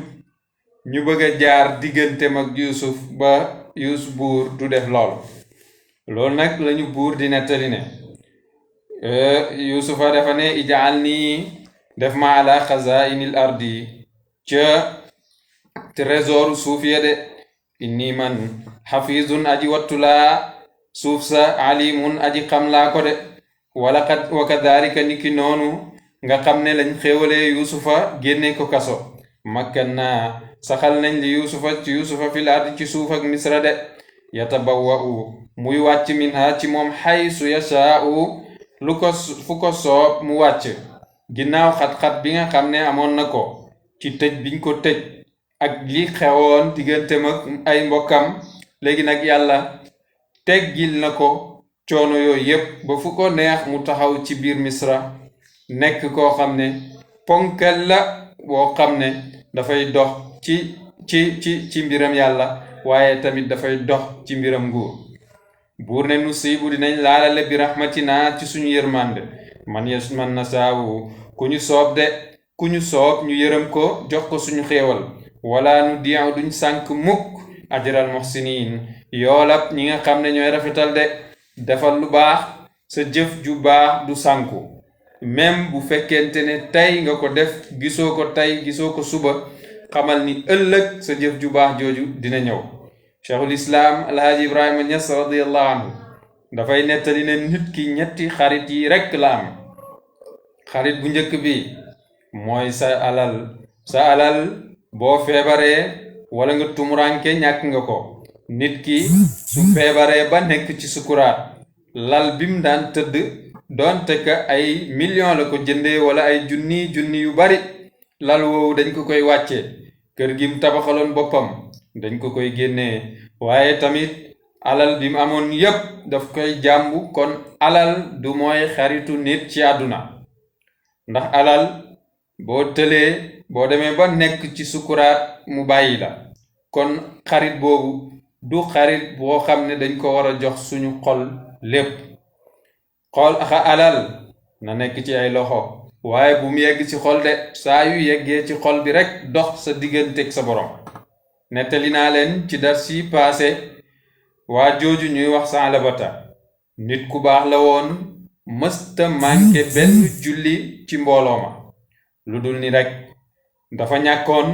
ñu bëgg a jaar digganteem ak yusuf ba buur du def loolu nag lañu buur di nettali ne yusufa dafa ne ijaal nii def ma ala xazaa'inil ardi ca trésor suuf ya de inni man xafizun aji wattulaa suuf sa alimun aji xam laa ko de wa kadhalika niki noonu nga xam ne lañ xéewalee yusufa génne ko kaso makkan naa saxal nañ li yusufa fil ardi ci suuf ak misra de yatabawwa'u muy wàcc minha ci moom haysu yashaa'u fu ko soob mu wàcc ginnaaw xat-xat bi nga xam ne amoon na ko ci tëj biñ ko tëj ak li xewoon digganteem ak ay mbokkam léegi nag yàlla teggil na ko coono yooyu yépp ba fu ko neex mu taxaw ci biir Misra nekk koo xam ne ponkal la boo xam ne dafay dox ci mbiram yàlla waaye tamit dafay dox ci mbiram nguur. buur ne nusiibu dinañ laalale bi rahmatina ci suñu yërmande man na saawu ku ñu soob ñu yërëm ko jox ko suñu xéewal wala nu diyaw duñ sànk mukk ajral muhsinin yoolab ñi nga xam ne ñooy rafetal de. defal lu baax sa jëf ju baax du sànku même bu fekkente ne tey nga ko def gisoo ko tey gisoo ko suba xamal ni ëllëg sa jëf ju baax jooju dina ñëw. cheikhul islaam alhaaji ibrahima ñas radiallahu anhu dafay nettali ne nit ki ñetti xarit yi rekk la am. xarit bu njëkk bi mooy sa alal boo feebaree wala nga tumuranke ñàkk nga ko. nit ki su feebaree ba nekk ci sukuraat lal bim daan tëdd doonte ka ay million la ko jëndee wala ay junni yu bari lal woowu dañ ko koy wàccee. kër gi mu tabaxaloon boppam dañ ko koy génnee waaye tamit alal bi mu amoon yépp daf koy jàmbu. kon alal du mooy xaritu nit ci àdduna ndax alal boo tëlee boo demee ba nekk ci sukuraat mu bàyyi la. kon xarit boobu du xarit boo xam ne dañ ko war a jox suñu xol lépp. alal na nekk ci ay loxo waaye bu mu yegg ci xol de. saa yu yeggee ci xol bi rekk dox sa digganteeg sa borom. nettali naa leen ci dars yi paase waa jooju ñuy wax Saalabata nit ku baax la woon mësta manqué benn julli ci mbooloo ma lu dul ni rekk dafa ñàkkoon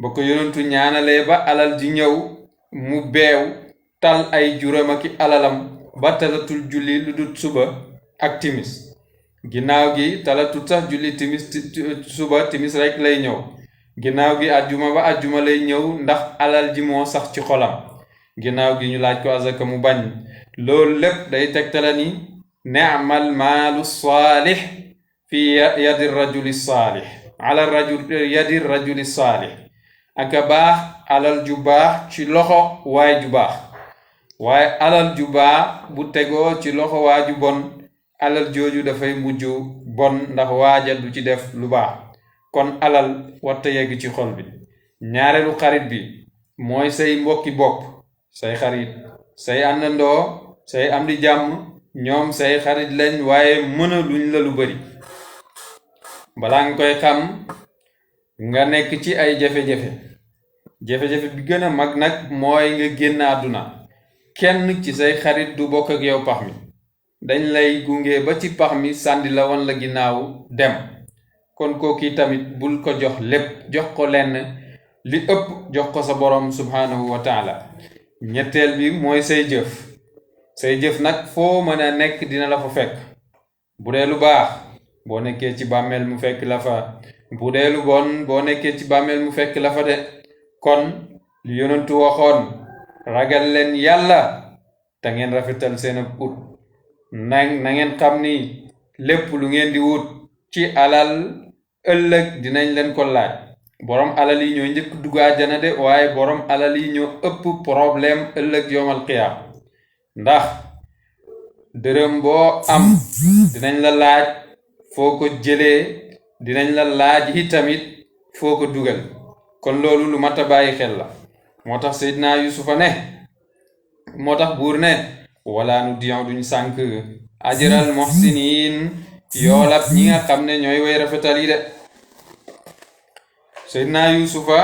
ba ko yonentu ñaanalee ba alal ji ñëw mu beew tal ay juram ak alalam ba talatul julli lu dul suba ak timis. ginnaaw gi talatul sax julli suba timis rekk lay ñëw. ginnaaw gi ajjuma ba ajjuma lay ñëw ndax alal ji moo sax ci xolam. ginnaaw gi ñu laaj ko azaka mu bañ. loolu lépp day tegtale ni ni'mal maalu saalih fi yadi rajuli saalih ala yadi rajuli saalih. aka baax alal ju baax ci loxo waay ju baax waaye alal ju baax bu tegoo ci loxo waa ju bon alal jooju dafay mujj bon ndax waaja du ci def lu baax. kon alal warta yegg ci xol bi. ñaareelu xarit bi mooy say mbokki bopp say xarit say àndandoo say am di jàmm ñoom say xarit lañ waaye mëna luñ la lu bari. balaa nga koy xam nga nekk ci ay jafe-jafe bi gën a mag nag mooy nga génn àdduna. kenn ci say xarit du bokk ak yow pax mi dañ lay gunge ba ci pax mi sànni la wan la ginnaaw dem. kon kooki tamit bul ko jox lépp jox ko lenn li ëpp jox ko sa borom subhanahu wa taala. ñetteel bi mooy say jëf nag foo mën a nekk dina la fa fekk. bu dee lu baax boo nekkee ci bàmmeel mu fekk la fa. bu dee lu bon boo nekkee ci bàmmeel mu fekk la fa de. kon li yonentu waxoon ragal leen yàlla te ngeen rafetal seen ut. na ngeen xam ni lépp lu ngeen di wut ci alal ëllëg dinañ leen ko laaj. borom alal yi ñoo njëkk dugg àjjana de waaye borom alal yi ñoo ëpp problème ëllëg yowmal qiyaam. ndax dërëm boo am dinañ la laaj foo ko jëlee dinañ la laaj yi tamit foo ko dugal. kon loolu lu mat a bàyyi xel la. moo tax Seydina Yusufa ne moo tax buur ne wala nu diyan duñ sànk ajral muhsinin yoolab ñi nga xam ne ñooy way rafetal yi de. Seydina Yusufa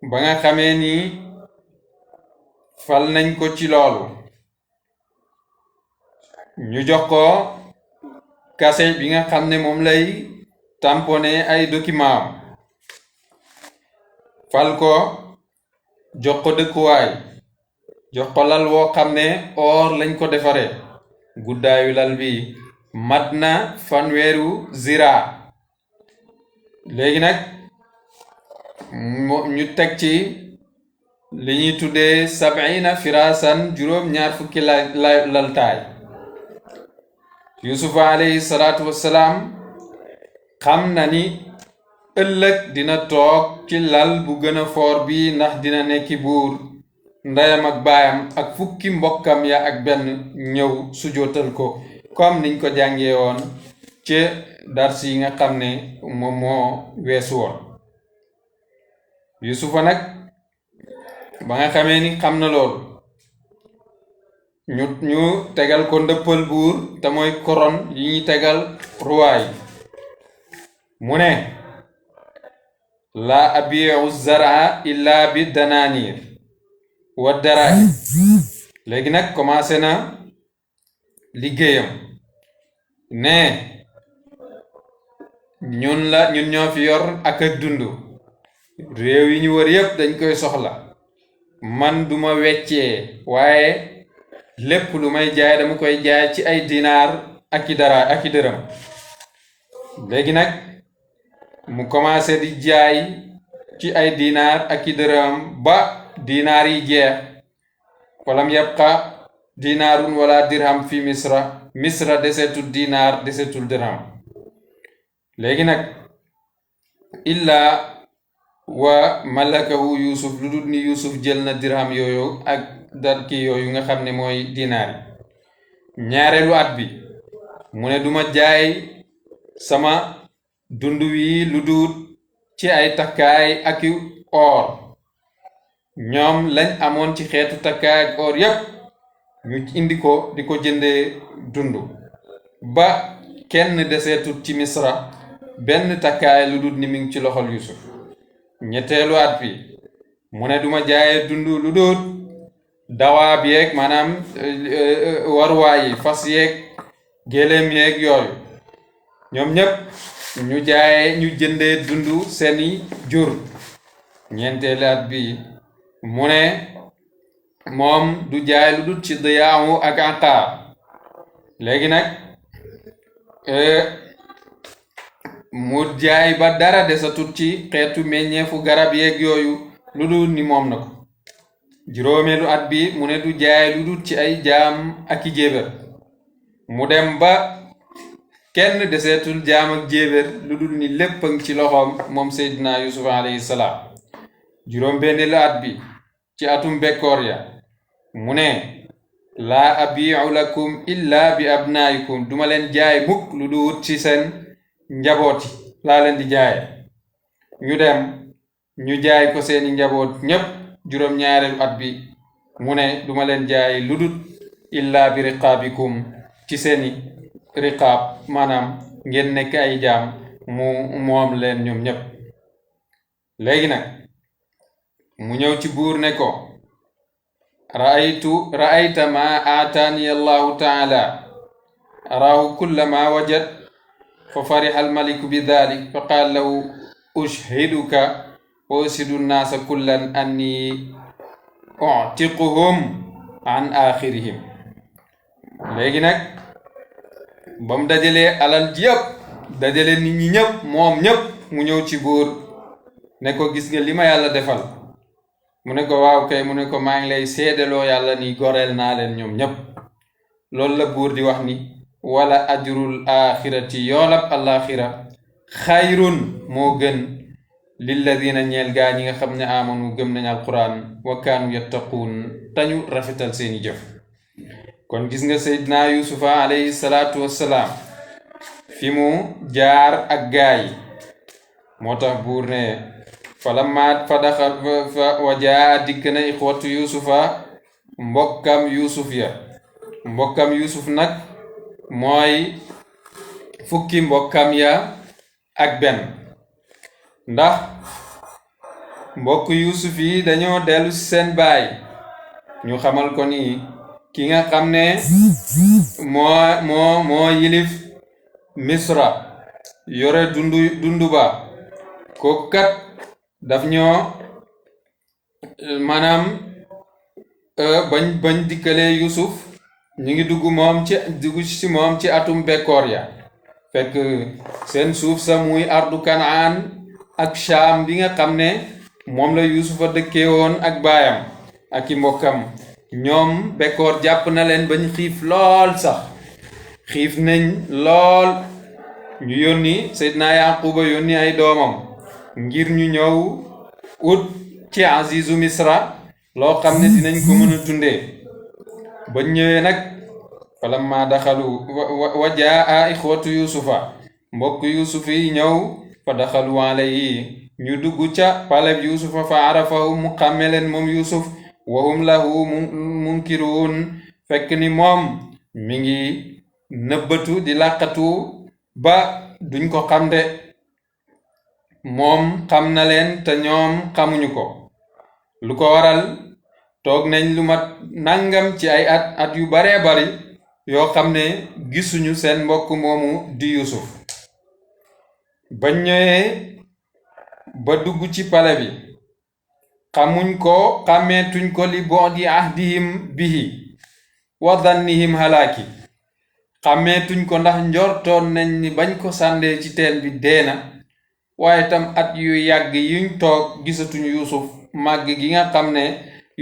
ba nga xamee ni fal nañ ko ci loolu ñu jox ko kase bi nga xam ne moom lay tamponné ay document fal ko jox ko dëkkuwaay jox ko lal woo xam ne or lañ ko defaree. guddaayu lal bi mat na 100 zira. léegi nag ñu teg ci li ñuy tuddee 70 firasan juróom-ñaar fukki laltaay. Yusufa alayhi salaatu wassalaam xam na ni ëllëg dina toog ci lal bu gën a foor bi ndax dina nekki buur ndeyam ak baayam ak fukki mbokkam ya ak benn ñëw sujootal ko comme niñ ko jàngee woon ci dars yi nga xam ne moom moo weesu woon. Yusufa nag ba nga xamee ni xam na loolu ñu tegal ko ndëppal buur te mooy koron yi ñuy tegal ruwaay mu ne la abiu zara illa bi dananir wa darahim. léegi nag commencé na liggéeyam ne ñun ñoo fi yor ak dund, réew yi ñu wër yépp dañ koy soxla, man duma weccee waaye lépp lu may jaay dama koy jaay ci ay dinaar ak i dërëm. léegi nag mu commencé di jaay ci ay dinaar ak i dërëm ba dinaar yi jeex. walam yabqa dinaarun wala dirham fi misra desetul dinaar desetul dirham. léegi nag illa wa malakahu yusuf lu dul ni yusuf jël na dirham yooyu ak darki yooyu nga xam ne mooy dinaar yi. ñaareelu at bi mu ne duma jaay sama dund wi lu dul ci ay takkaay ak or. ñoom lañ amoon ci xeetu takkaay ak or yépp ñu indi ko di ko jëndee dund ba kenn deseetut ci misra benn takkaay lu dul ni mi ngi ci loxol yusuf. ñetteelu at bi mu ne duma jaayee dund lu dul dawaab yeeg maanaam waruwaay yi fas yeeg géléem yeeg yooyu ñoom ñépp ñu jëndee dund seeni jur. ñeenteelu at bi mu ne moom du jaay lu dul ci diyaamu ak aqaar. léegi nag mu jaay ba dara desatut ci xeetu meññeefu garab yeeg yooyu lu dul ni moom na ko. juróomeelu at bi mu ne du jaay lu dul ci ay jaam ak i jéebér. mu dem ba kenn deseetul jaam ak jéebér lu dul ni lépp a ngi ci loxoom moom Seydina Yusuf alayhi salaam. juróom benneelu at bi ci atum bekkoor ya mu ne laa abiu lakum illa bi abnaikum duma leen jaay mukk lu dul ci seen njabooti laa leen di jaaye. ñu dem ñu jaay ko seeni njaboot ñépp. juróom ñaareelu at bi mu ne duma leen jaay lu dul illa bi riqaabikum ci seeni riqaab maanaam ngeen nekk ay jaam moom leen ñoom ñépp. léegi nag mu ñëw ci buur ne ko ra'ayta ma aataani allahu taala araahu kulla ma wajad fa fariha almaliku bi dhalik fa qaal lahu ushhiduka wa ushidu nnaasa kullan anni utiquhum an axirihim. léegi nag ba mu dajalee alal ji yëpp dajale nit ñi ñëpp moom ñëpp mu ñëw ci buur ne ko gis nga li ma yàlla defal. mu ne ko waaw kay mu ne ko maa ngi lay seedeloo yàlla ni goreel naa leen ñoom ñépp. loolu la buur di wax ni wala ajrul axirati yoolab alaxira xayrun moo gën lilladina ñeel gaa ñi nga xam ne amanu gëm nañ alquran wa kaanu yattaquun tañu rafetal seeni jëf. kon gis nga Seydina Yusufa alayhi salaatu wassalaam fi mu jaar ak gaa yi moo tax buur ne falamma fadaxal wajaa dikk na ixwatu yusufa mbokkam yusuf ya. mbokkam yusuf nag mooy fukki mbokkam ya ak benn. ndax mbokk yusuf yi dañoo dellu ci seen baay ñu xamal ko ni ki nga xam ne moo yilif misra yore dundu ba kooku kat daf ñoo maanaam bañ dikkalee yusuf ñu ngi dugg ci moom ci atum bekkoor ya fekk seen suuf sa muy ardu kanaan ak shaam bi nga xam ne moom la yusufa dëkkee woon ak baayam ak i mbokkam ñoom bekkoor jàpp na leen bañ xiif lool sax xiif nañ lool. ñu yónni Seydina Yaquba yónni ay doomam ngir ñu ñëw ut ci azizu misra loo xam ne dinañ ko mën a dundee ba ñëwee nag falamma daxalu wa jaa ixwatu yusufa mbokk yusuf yi ñëw fa daxalu alayhi ñu dugg ca paleb yusufa fa arafahu mu xàmme leen moom yusuf wa hum lahu munkiruun fekk ni moom mi ngi nëbbatu di làqatu ba duñ ko xam de moom xam na leen te ñoom xamuñu ko lu ko waral toog nañ lu mat nangam ci ay at yu baree bari yoo xam ne gisuñu seen mbokk moomu di yusuf ba ñëwee ba dugg ci pale bi xamuñ ko xàmmeetuñ ko li bu'di ahdihim bihi wa dannihim halaaki xàmmeetuñ ko ndax njortoon nañ ni bañ ko sàndee ci teen bi deena waaye tam at yu yàgg yuñ toog gisatuñ yusuf màgg gi nga xam ne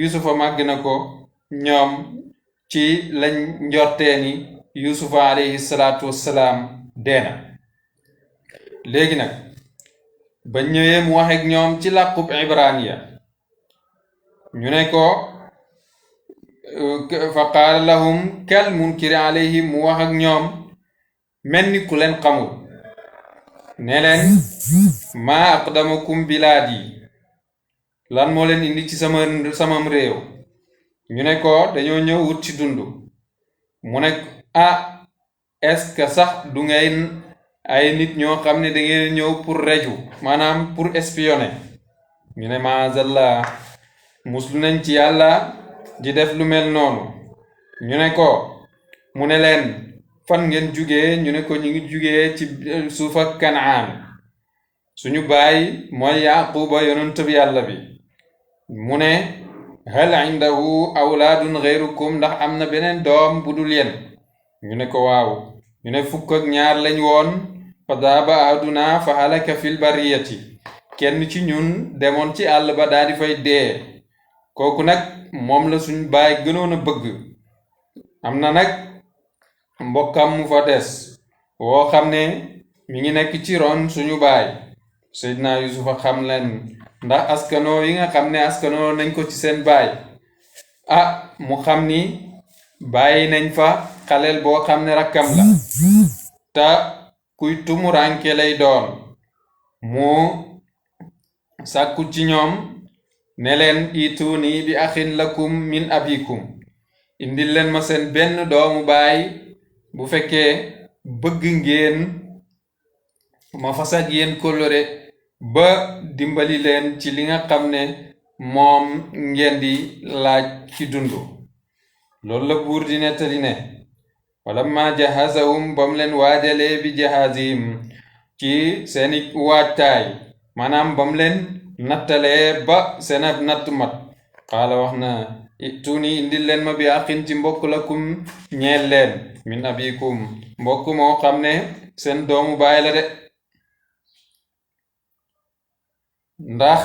yusufa màgg na ko ñoom ci lañ njortee ni yusufa alayhi salaatu wassalaam deena léegi nag ba ñëwee mu wax ak ñoom ci làqub ibraniya ñu ne ko fa qaala lahum kal munkiri alayhim mu wax ak ñoom mel ni ku leen xamul ne leen maa aqdamakum bilaadi lan moo leen indi ci samam réew ñu ne ko dañoo ñëw wut ci dund mu ne est-ce que sax du ngeen ay nit ñoo xam ne da ngeen ñëw pour reju maanaam pour espionner ñu ne maazallah muslu nañ ci yàlla di def lu mel noonu ñu ne ko mu ne leen fan ngeen jugee ñu ne ko ñu ngi jugee ci suufa Kanaan suñu baay mooy Yaquba yonent bi yàlla bi mu ne hal indahu awlaadun ghayrukum ndax am na beneen doom bu dul yéen ñu ne ko waaw ñu ne 12 lañ woon fa daaba ahaduna fa halaka fil bariyati kenn ci ñun demoon ci àll ba daal di fay dee kooku nag moom la suñ baay gënoon a bëgg am na nag mbokkam mu fa des woo xam ne mi ngi nekk ci ron suñu baay Seydina Yusufa xam leen ndax askanoo yi nga xam ne askanoo nañ ko ci seen baay mu xam ni bàyyi nañ fa xaleel boo xam ne rakkam la te kuy tumuranke lay doon mu sàkku ci ñoom ne leen ituuni bi axin lakum min abikum indil leen ma seen benn doomu baay bu fekkee bëgg ngeen ma fas ak yéen kóllëre ba dimbali leen ci li nga xam ne moom ngeen di laaj ci dundu loolu la buur di nettali ne walamma jahazahum bam leen waajalee bi jahazihim ci seeni waajtaay maanaam bam leen nattalee ba seen ab natt mat xaala wax na ituni indil leen ma bi axin ci mbokk lakum ñeel leen min abikum mbokk moo xam ne seen doomu baay la de ndax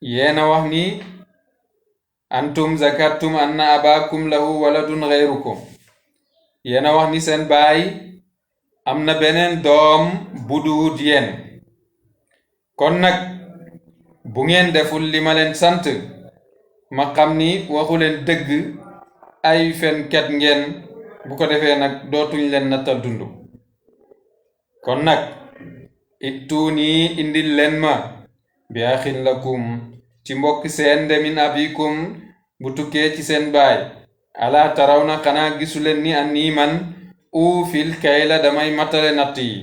yeena wax ni antum zakartum anna abakum lahu waladun ghayrukum yeena wax ni seen baay am na beneen doom bu duut yéen kon nag bu ngeen deful li ma leen sant ma xam ni waxu leen dëgg ay fenkat ngeen bu ko defee nag dootuñ leen nattal dund kon nag ittuuni indil leen ma bi axin lakum ci mbokk seen de min abikum bu tukkee ci seen baay ala taraw na xanaa gisuleen ni annii man uufil kayla damay matale natt yi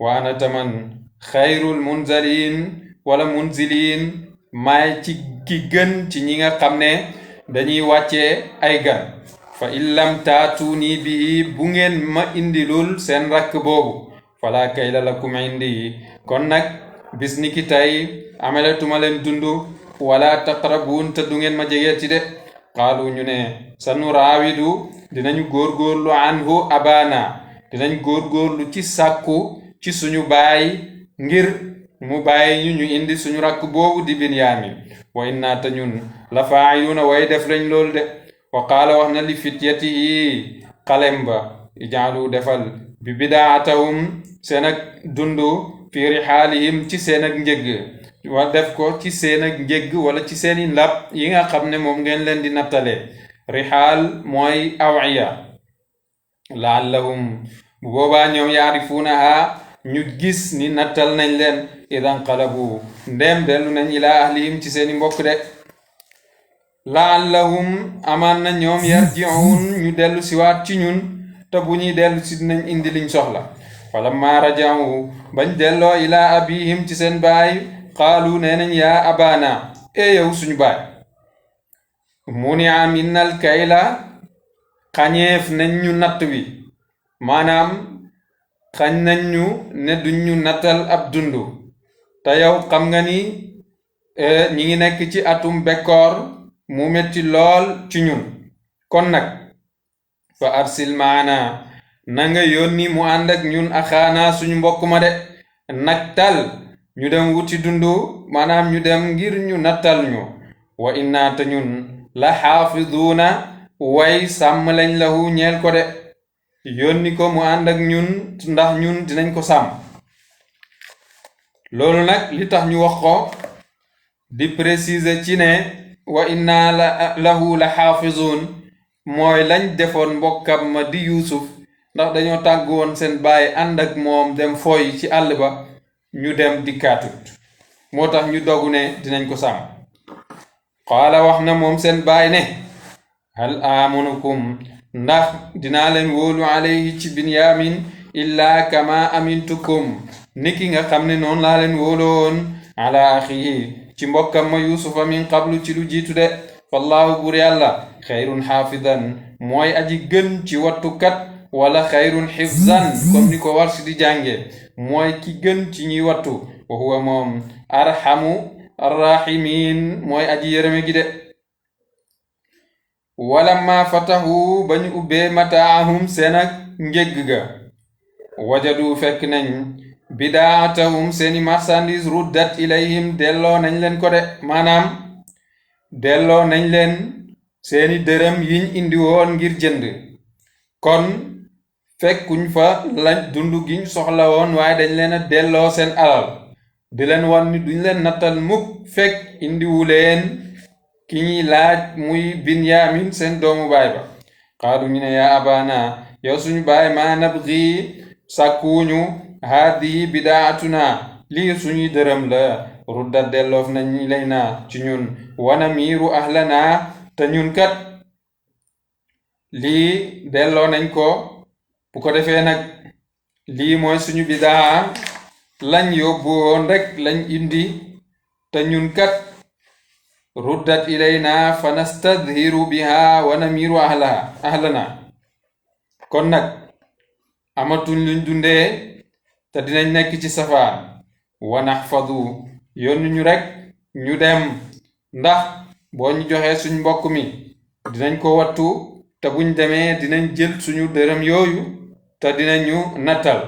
wa ana taman xayrul munzalin wala munzilin maay ci ki gën ci ñi nga xam ne dañuy wàccee ay gan fa illam taatuuni bii bu ngeen ma indilul seen rakk boobu fala kayla lakum indi kon nag bis ni ki tey ameletuma leen dundu wala taqrabuun te du ngeen ma jegee ci de qaalu ñu ne sanu raawidu dinañu góorgóorlu anhu abana dinañ góorgóorlu ci sàkku ci suñu baay ngir mu bàyyi ñu indi suñu rakk boobu di Binyaamin wa inna te ñun la faa'iluuna way def lañ loolu de wa qaala wax na li fityatihi xalem ba ijaalu defal bi bidaatahum seen ak dundu fi rixaalihim ci seen ak njëgg wa def ko ci seen ak njëgg wala ci seeni ndab yi nga xam ne moom ngeen leen di nattalee rihaal mooy awiya laallahum bu boobaa ñoom yaarifuunaha ñu gis ni nattal nañ leen idan qalabu ndem dellu nañ ilaa ahlihim ci seeni mbokk de laallahum amaan na ñoom yarji'un ñu dellu siwaat ci ñun te bu ñuy dellu si dinañ indi liñ soxla falamma raja'u bañ delloo ilaa abihim ci seen baay qaalu nee nañ yaa abana yow suñu baay munia minnal kayla xañeef nañ ñu natt bi maanaam xañ nañ ñu ne duñ ñu nattal ab dundu te yow xam nga ni ñi ngi nekk ci atum bekkoor mu metti lool ci ñun kon nag fa arsil maana na nga yónni mu ànd ak ñun axaana suñu mbokk ma de nattal ñu dem wuti dundu maanaam ñu dem ngir ñu nattal ñu wa inna te ñun la xaafiduuna way sàmm lañ lahu ñeel ko de yónni ko mu ànd ak ñun ndax ñun dinañ ko sàmm loolu nag li tax ñu wax ko di préciser ci ne wa inna lahu la xaafizuun mooy lañ defoon mbokkam ma di Yuusuf ndax dañoo tàgg woon seen baay ànd ak moom dem fooy ci àll ba ñu dem dikkaatut moo tax ñu dogu ne dinañ ko sàmm qaala wax na moom seen baay ne hal amanukum ndax dinaa leen wóolu alayhi ci Binyamin illaa kama amintukum niki nga xam ne noonu laa leen wóoloon ala axihi ci mbokkam ma Yuusufa min qablu ci lu jiitu de fallahu buur yàlla xayrun xaafidan mooy aji gën ci wattukat wala xayrun xifzan comme ni ko war si di jànge mooy ki gën ci ñuy wattu wa huwa moom arhamu arrahimin mooy aji yërëme gi de walamma fatahu ba ñu ubbee mataahum seen ak njëgg ga wajadu fekk nañ bidaatahum seeni marchandise ruddat ilayhim delloo nañ leen ko de maanaam delloo nañ leen seeni dërëm yiñ indi woon ngir jënd kon fekkuñ fa lañ dundu giñ soxla woon waaye dañ leen a delloo seen alal di leen wan ni duñ leen nattal mukk fekk indiwu leen ki ñuy laaj muy Binyamin seen doomu baay ba xaalu ñu ne yaa abana yow suñu baay maa nabgi sàkkuuñu haadihi bidaatuna lii suñuy dërëm la ruddat delloof nañ lay na ci ñun wana miiru ahlana te ñun kat lii delloo nañ ko bu ko defee nag lii mooy suñu bidaa lañ yóbbu woon rek lañ indi te ñun kat ruddat ilayna fa nastadhiru biha wa namiru ahlana kon nag amatuñ luñ dundee te dinañ nekk ci safaan wa naxfadu yónni ñu rek ñu dem ndax boo ñu joxee suñ mbokk mi dinañ ko wattu te buñ demee dinañ jël suñu dërëm yooyu te dinañu nattal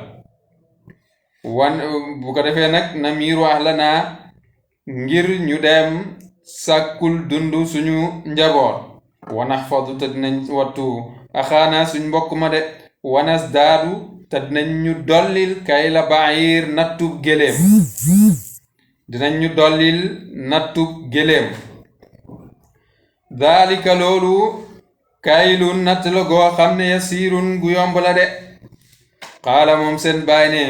bu ko defee nag namiru ahlana ngir ñu dem sàkkul dundu suñu njaboot wa naxfadu te dinañ wattu axaana suñ mbokk ma de wanas daadu te dinañ ñu dollil kayla baayir nattub géléem dinañ ñu dollil nattub géléem daalika loolu kaylun natt la goo xam ne yasiirun gu yomb la de qaala moom seen baay ne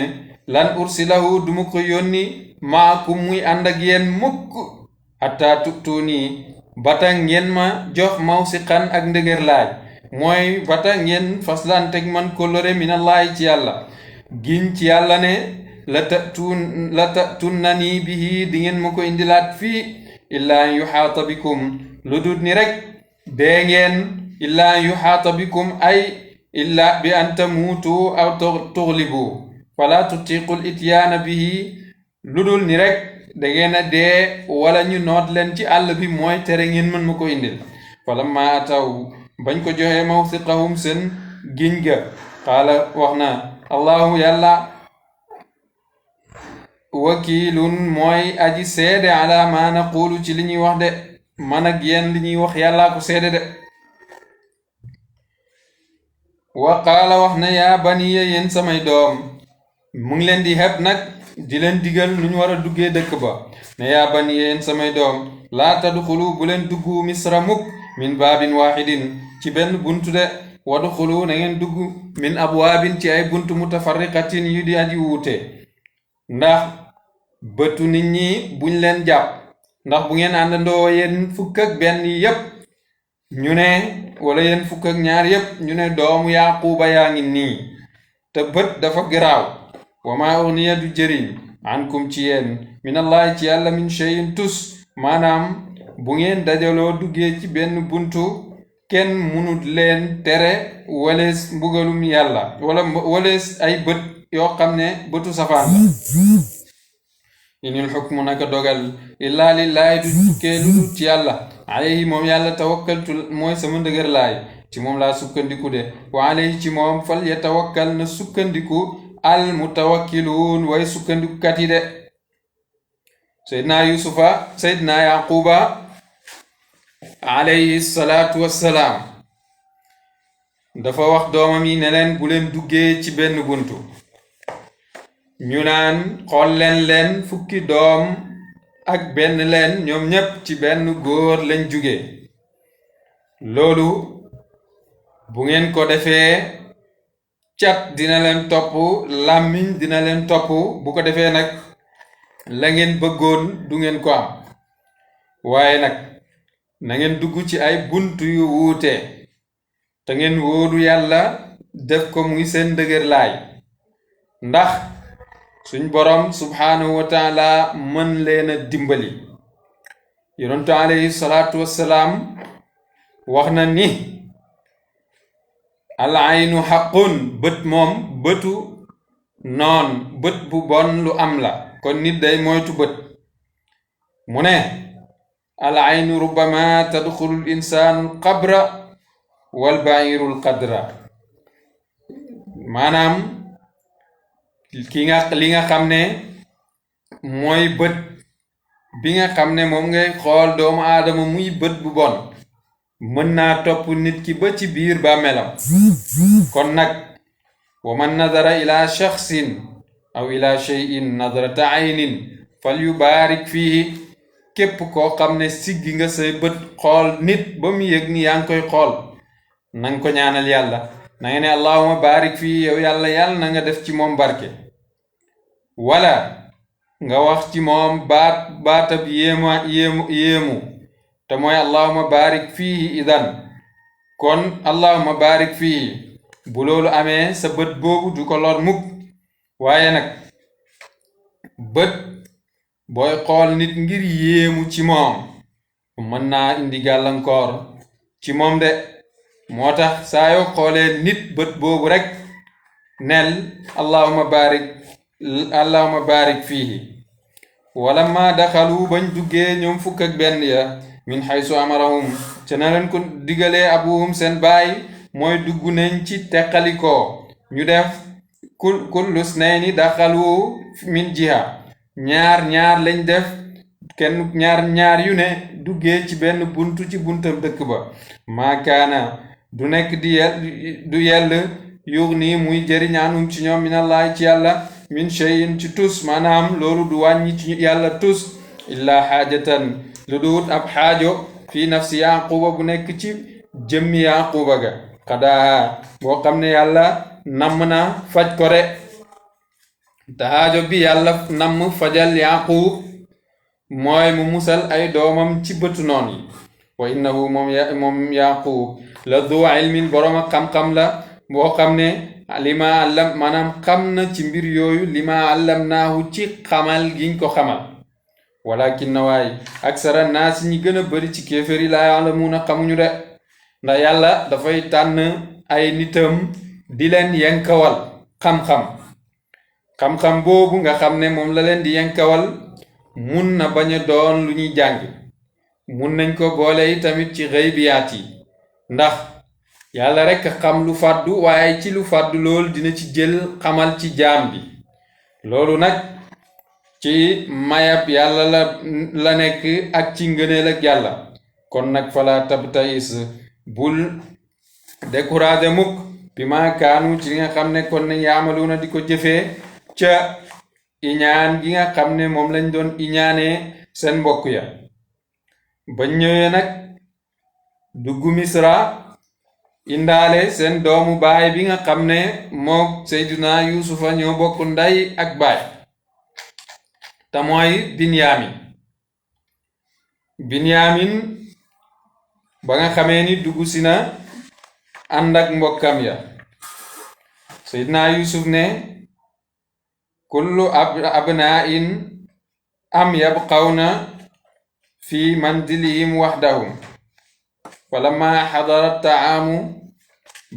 lan ursilahu dumu ko yónni maakum muy ànd ak yéen mukk hatta tu'tuuni bata ngeen ma jox mawsiqan ak ndëgër laaj mooy bata ngeen faslanteg man kóllëre minallahi ci yàlla giñ ci yàlla ne la ta'tunnani bihi di ngeen ma ko indilaat fii illaa an yuxaata bikum lu dut ni rek dee ngeen illaa an yuxaata bikum ay illaa bi an tamuutu aw tuglibu fala tutiqul ityaana bihi lu dul ni rek da ngeen a dee wala ñu noot leen ci àll bi mooy tere ngeen mën ma ko indil falamma ataw bañ ko joxe mawsiqahum seen giñ ga qaala wax na allahu yàlla wakiilun mooy aji seede ala ma naqulu ci li ñuy wax de man ak yéen li ñuy wax yàllaa ko seede de wa qaala wax na yaa baniya yéen samay doom mu ngi leen di xeb nag di leen digal nu ñu war a duggee dëkk ba ne yaa bani yéen samay doom laa tadxulu bu leen dugg misra mukk min baabin waaxidin ci benn buntu de wadxulu na ngeen dugg min abwaabin ci ay buntu mutafarriqatin yu di aji wuute ndax bëtu nit ñi buñ leen jàpp ndax bu ngeen àndandoo yéen fukk ak benn yépp ñu ne wala yéen fukk ak ñaar yépp ñu ne doomu yaquuba yaa ngi nii te bët dafa garaaw wa maa ugniya du jëriñ ankum ci yéen minallahi ci yàlla min shay'in tus maanaam bu ngeen dajaloo duggee ci benn buntu kenn munut leen tere walees mbugalum yàlla wala walees ay bët yoo xam ne bëtu safaan la inil xukmu naka dogal illaa lillaahi du tukkee lu dul ci yàlla alayhi moom yàlla tawakkaltu mooy sama ndëgër laay ci moom laa sukkandiku de wa alayhi ci moom fal yatawakkal na sukkandiku al mutawakkiluun way sukkandikukat yi de seydina yaquba alayhi salaatu wassalaam dafa wax doomam yi ne leen bu leen duggee ci benn buntu ñu naan xool leen fukki doom ak benn leen ñoom ñépp ci benn góor lañ jóge loolu bu ngeen ko defee cat dina leen topp làmmiñ dina leen topp bu ko defee nag la ngeen bëggoon du ngeen ko am waaye nag na ngeen dugg ci ay buntu yu wuute te ngeen wóolu yàlla def ko muy seen dëgër laay ndax suñ borom subhaanahu wa taala mën leen a dimbali yonentu alayhi salaatu wassalaam wax na ni al aynu xaqun bët moom bëtu noon bët bu bon lu am la kon nit day moytu bët mu ne al aynu rubbama tadxulu l insaanu l qabra wal bairu l qadra maanaam li nga xam ne mooy bët bi nga xam ne moom ngay xool doomu aadama muy bët bu bon mën naa topp nit ki ba ci biir bàmmeelam kon nag wa man nadara ila shaxsin aw ila shay'in nadrata aynin fal yubaarik fiihi képp koo xam ne siggi nga say bët xool nit ba mu yëg ni yaa ngi koy xool nanga ko ñaanal yàlla na nga ne allahuma baarik fii yow yàlla na nga def ci moom barke wala nga wax ci moom baatab yéemu te mooy allahuma baarik fii idan kon allahuma baarik fii bu loolu amee sa bët boobu du ko lor mukk waaye nag bët booy xool nit ngir yéemu ci moom mën naa indi gàllankoor ci moom de moo tax saa yoo xoolee nit bët boobu rek nel allahuma baarik fiihi wala ma daxalu bañ duggee ñoom fukk ak benn ya min xaysu amarahum ca na leen ko digalee abuhum seen baay mooy dugg nañ ci teqalikoo ñu def kullu snayni daxalu min jiha ñaar lañ def kenn ñaar yu ne duggee ci benn buntu ci buntam dëkk ba maakaana du nekk du yell yuux nii muy jëriñaanum ci ñoom minallahi ci yàlla min shay'in ci tus maanaam loolu du wàññi ci yàlla tus illaa xaajatan lu duut ab xaajo fii nafsi yaquba bu nekk ci jëmmi yaquba ga xadaa boo xam ne yàlla namm na faj ko re te xaajo bi yàlla namm fajal yaqub mooy mu musal ay doomam ci bëtu noon yi wa innahu moom yaqub la du ilmin boroom ak xam-xam la boo xam ne lima allam maanaam xam na ci mbir yooyu lima allamnaahu ci xamal giñ ko xamal walakin na waay aksara naas ñi gën a bari ci kéeféri laa ya'lamuuna xamuñu de ndax yàlla dafay tànn ay nitam di leen yenkawal xam-xam boobu nga xam ne moom la leen di yenkawal mun na bañ a doon lu ñuy jàng mun nañ ko boole yi tamit ci xëybiyaat yi ndax yàlla rekk xam lu fàddu waaye ci lu fàddu loolu dina ci jël xamal ci jaam bi loolu nag ci mayab yàlla la nekk ak ci ngëneel ak yàlla kon nag fala tabtais bul découragé mukk bi ma kaanu ci li nga xam ne kon ne yaamaluuna di ko jëfee ca iñaan gi nga xam ne moom lañ doon iñaanee seen mbokk ya bañ ñëwee nag dugg Misra indaale seen doomu baay bi nga xam ne mook Seydina Yuusufa ñoo bokk nday ak baay te mooy Binyamin ba nga xamee ni dugg si na ànd ak mbokkam ya Seydina Yuusuf ne kullu abnaa'in am yabqawna fi manzilihim wahdahum falamma hadara at-ta'aamu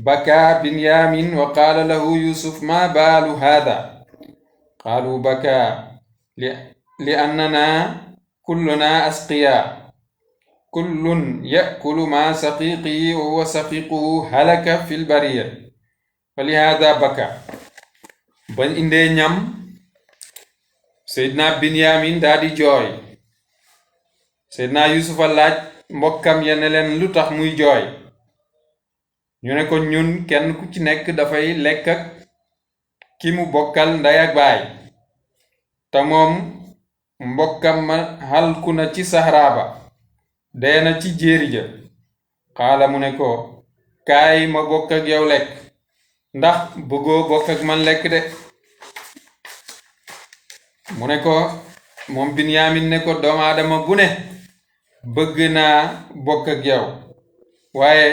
baka Binyamin wa qaala lahu Yuusuf ma baalu haadha qaalu baka li annana kulluna asqiyaa kullun yakulu ma saqiiqihi wa huwa saqiiquhu halaka fil bariyya fa lihaadha baka bañ indee ñam Seydina Binyamin daa di jooy Seydina Yuusufa laaj mbokkam ya ne leen lu tax muy jooy ñu ne ko ñun kenn ku ci nekk dafay lekk ak ki mu bokkal ndey ak baay te moom mbokkam ma halku na ci saxraaba dee na ci jéeri ja xaala mu ne ko kaay ma bokk ak yow lekk ndax bëggoo bokk ak man lekk de mu ne ko moom Binyamin ne ko doomu aadama bu ne bëgg naa bokk ak yow waaye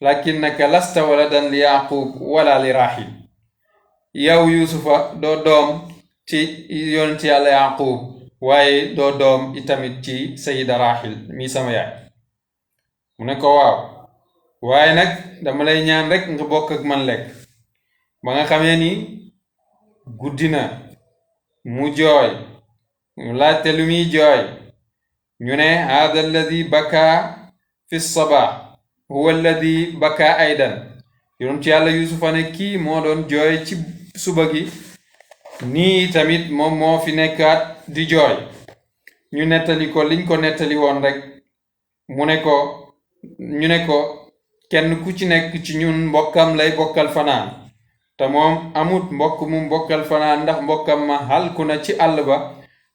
lakinnaka lasta waladan li Yaqub wala li Rahil yow Yuusufa doo doom ci yonent Yàlla Yaqub waaye doo doom itamit ci Sayida Rahil mi sama yaay mu ne ko waaw waaye nag dama lay ñaan rek nga bokk ak man lekk ba nga xamee ni guddi na mu jooy ñu laajte lu muy jooy ñu ne hada alladi baka fi sabah huwa alladi baka aydan yonent Yàlla Yuusufa ne kii moo doon jooy ci suba gi nii tamit moom moo fi nekkaat di jooy ñu nettali ko liñ ko nettali woon rek ñu ne ko kenn ku ci nekk ci ñun mbokkam lay bokkal fanaan te moom amut mbokk mu bokkal fanaan ndax mbokkam ma halku na ci àll ba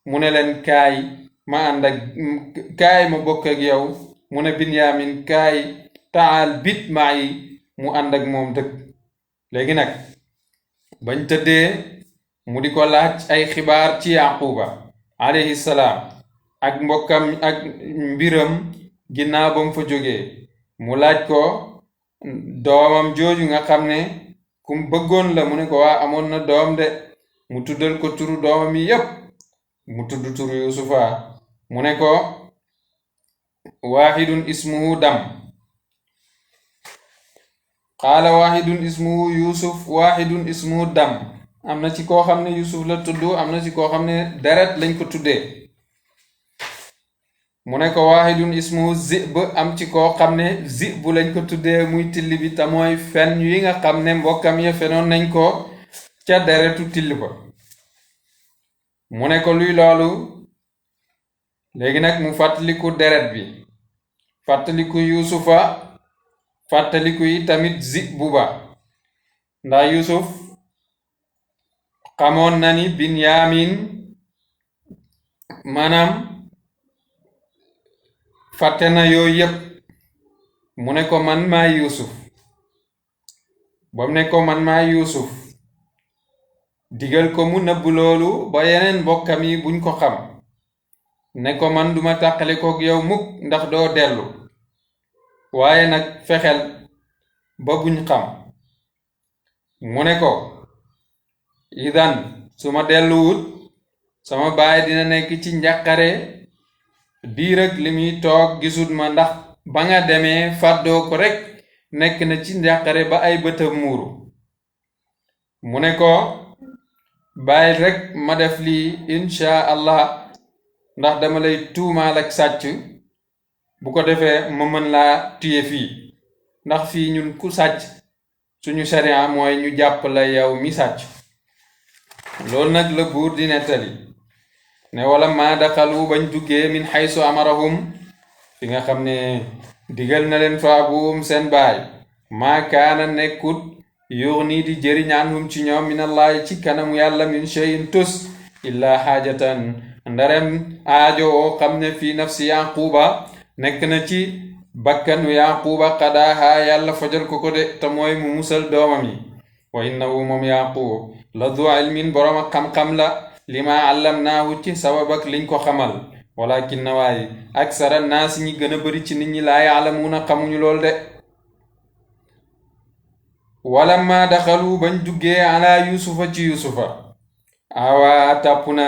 mu ne leen kaay ma bokk ak yow mu ne Binyamin kaay taal bit maa yi mu ànd ak moom dëkk léegi nag bañ tëddee mu di ko laaj ay xibaar ci Yaquba alayhi salaam ak mbokkam ak mbiram ginnaaw ba mu fa jógee mu laaj ko doomam jooju nga xam ne kum bëggoon la mu ne ko waa amoon na doom de mu tuddal ko turu doomam yi yépp mu tudd turu Yuusufa mu ne ko waahidun ismuhu dam qaala waahidun ismuhu Yuusuf waahidun ismuhu dam am na ci koo xam ne Yuusuf la tudd am na ci koo xam ne deret lañ ko tuddee mu ne ko waahidun ismuhu Zib am ci koo xam ne Zib lañ ko tuddee muy till bi te mooy fen yi nga xam ne mbokkam ya fenoon nañ ko ca deretu till ba mu ne ko luy loolu léegi nag mu fàttaliku deret bi fàttaliku Yuusufa fàttaliku yi tamit Zib ba ndax Yuusuf xamoon na ni Binyamin maanaam fàtte na yooyu yépp mu ne ko man maay Yuusuf bam ne ko man maay Yuusuf digal ko mu nëbb loolu ba yeneen mbokkam yi buñ ko xam ne ko man duma tàqale kook yow mukk ndax doo dellu waaye nag fexel ba buñ xam mu ne ko idan su ma delluwut sama baay dina nekk ci njàqare diir ak li muy toog gisut ma ndax ba nga demee fàddoo ko rekk nekk na ci njàqare ba ay bëtam muuru mu ne ko bàyyi rekk ma def lii insha allah ndax dama lay tuumaal ak sàcc bu ko defee ma mën laa tuye fii ndax fii ñun ku sàcc suñu sharia mooy ñu jàpp la yow mi sàcc loolu nag la buur di nettali ne wala maa daxalu bañ duggee min xaysu amarahum fi nga xam ne digal na leen fa abuhum seen baay maa kaana nekkut yughni di jëriñ anhum ci ñoom minallahi ci kanamu yàlla min shay'in tus illa xaajatan ndarem aajo oo xam ne fi nafsi yaquba nekk na ci bakkanu yaquba qadaaha yàlla fajal ko de te mooy mu musal doomam yi wa innahu moom yaqub la du ilmin borom ak xam-xam la lima allamnaahu ci sabab ak liñ ko xamal walakin na waaye aksara naas ñi gën a bari ci nit ñi laa yaalamuuna xamuñu lool de walamma daxalu bañ duggee ala yusufa ci yusufa awa tàpp na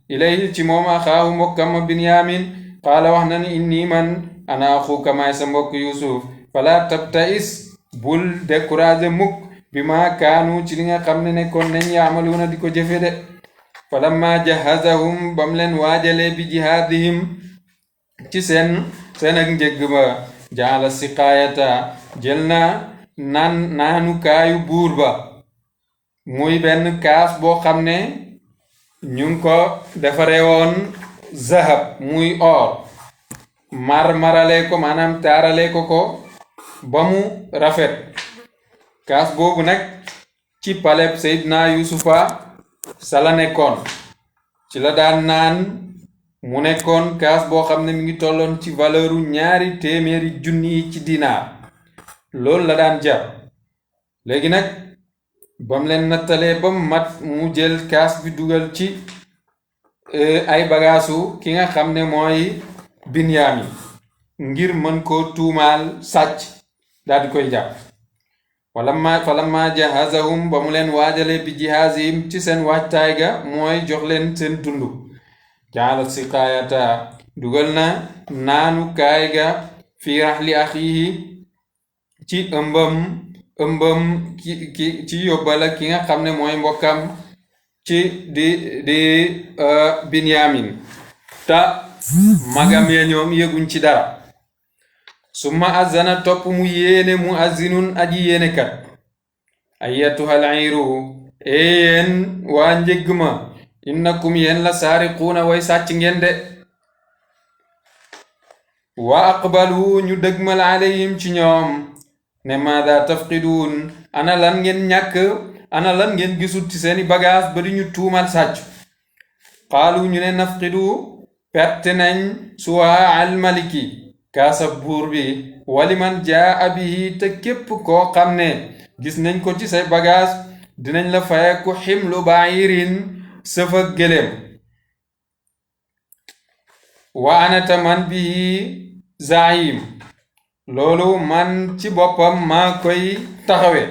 ilayhi ci moom axaahu mbokkam binyamin qaala wax na ni inni man ana axuuka maay sa mbokk yusuf fala tabtais bul découragé mukk bi ma kaanu ci li nga xam ne nekkoon nañ yaamaluuna di ko jëfe de falamma jahazahum bam leen waajale bi jihaadihim ci seen ak njëgg ba jaala siqaayata jël na naanu kaayu buur ba muy benn kaas boo xam ne ñu ngi ko defaree woon zahab muy or marale ko maanaam taarale ko ba mu rafet kaas boobu nag ci paleb Seydina Yusufa sala nekkoon ci la daan naan mu nekkoon kaas boo xam ne mi ngi tolloon ci valeuru 200 junni ci dinaar loolu la daan jar léegi nag bam leen nattalee ba mu mat mu jël kaas bi dugal ci ay bagaasu ki nga xam ne mooy Binyamin ngir mën koo tuumaal sàcc daal di koy jàpp falamma jahazahum ba mu leen waajale bi jihaazihim ci seen waajtaay ga mooy jox leen seen dund jaala siqaayata dugal na naanu kaay ga fi raxli axiihi ci ëmbam ci yóbbala ki nga xam ne mooy mbokkam ci di Binyamin ta magam ya ñoom yëguñ ci dara summa azana topp mu yéene mu azinun aji yéene kat ayyatuhal ayru yéen waa njëgg ma innakum yéen la saariquuna way sàcc ngeen de wa aqbalu ñu dëgmal alayhim ci ñoom ne maada tafqiduun ana lan ngeen ñàkk ana lan ngeen gisul ci seeni bagaas ba di ñu tuumal sàcc qaalu ñu ne nafqidu perte nañ suwaa al maliki kaasab buur bi waliman jaa bihi te képp koo xam ne gis nañ ko ci say bagaas dinañ la fayeku ximlu bairin sëfa gëléem wa anata man bihi zaim loolu man ci boppam maa koy taxawe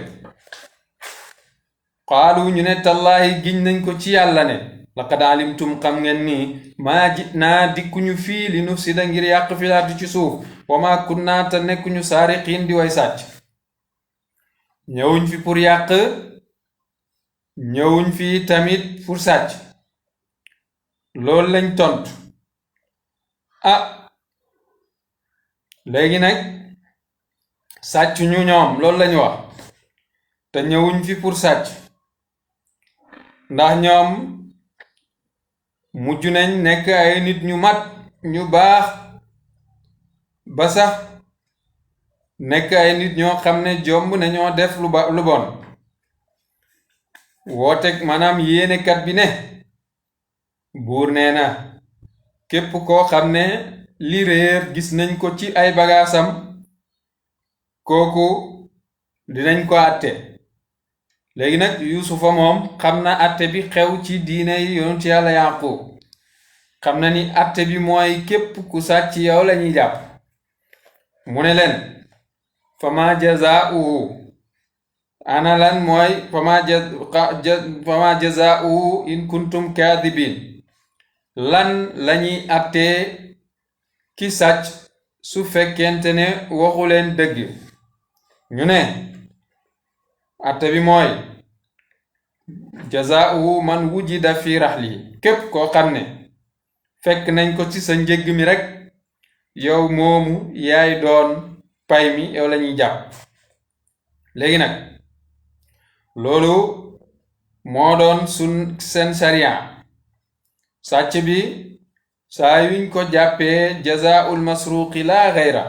qaalu ñu ne tallaahi giñ nañ ko ci yàlla ne laqad alimtum xam ngeen ni maa naa dikkuñu fii li nufsida ngir yàq fi ardi ci suuf wa maa kunnaa te nekkuñu saariqiin di way sàcc ñëwuñ fi pour yàq ñëwuñ fi tamit pour sàcc loolu lañ tontu léegi nag sàcc ñu ñoom loolu lañ wax te ñëwuñ fi pour sàcc ndax ñoom mujj nañ nekk ay nit ñu mat ñu baax ba sax nekk ay nit ñoo xam ne jomb nañoo def lu bon wooteeg maanaam yéenekat bi ne buur nee na képp koo xam ne li réer gis nañ ko ci ay bagaasam kooku dinañ ko àtte léegi nag yusufa moom xam na àtte bi xew ci diine yi yonent yàlla yaqub xam na ni àtte bi mooy képp ku sàcc yow lañuy jàpp mu ne leen fama jazaa'uhu ana lan mooy fama jazaa'uhu in kuntum kaadibin lan lañuy àttee ki sàcc su fekkente ne waxu leen dëgg ñu ne àtte bi mooy jazaa'uhu man wujida fi raxli képp koo xam ne fekk nañ ko ci sa njëgg mi rek yow moomu yaay doon pay mi yow lañuy jàpp léegi nag loolu moo doon seen sariya sàcc bi saa yuñ ko jàppee jazaa'ul masruqi laa xayra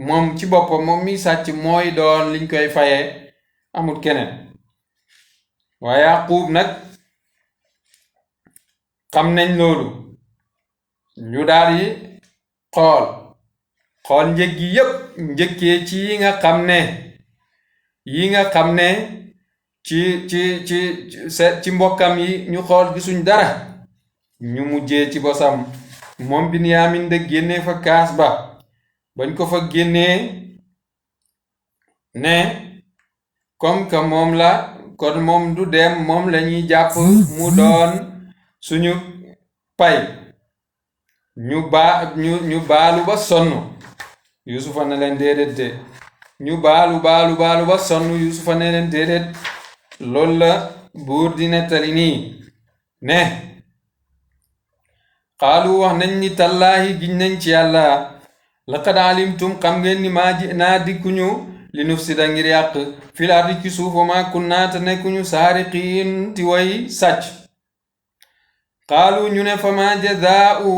moom ci boppam moom mi sàcc mooy doon liñ koy fayee amul keneen waaye Yaquub nag xam nañ loolu ñu daal di xool njëg gi yépp njëkkee ci yi nga xam ne ci mbokkam yi ñu xool gisuñ dara ñu mujjee ci bosam moom Binyaamin de génnee fa kaas ba bañ ko fa génnee ne comme que moom la kon moom du dem moom lañuy jàpp mu doon suñu pay ñu baalu ba sonn Yusufa ne leen déedéet de ñu baalu ba sonn Yusufa ne leen déedéet loolu la buur di nettali nii ne xaalu wax nañ ni tallaahi giñ nañ ci yàlla laqad alimtum xam ngeen ni maa ji naa dikkuñu li nufsida ngir yàq fil ardi ci suuf wa maa kunnaa te nekkuñu saariqiin ti way sàcc xaalu ñu ne fa maa jazaa'u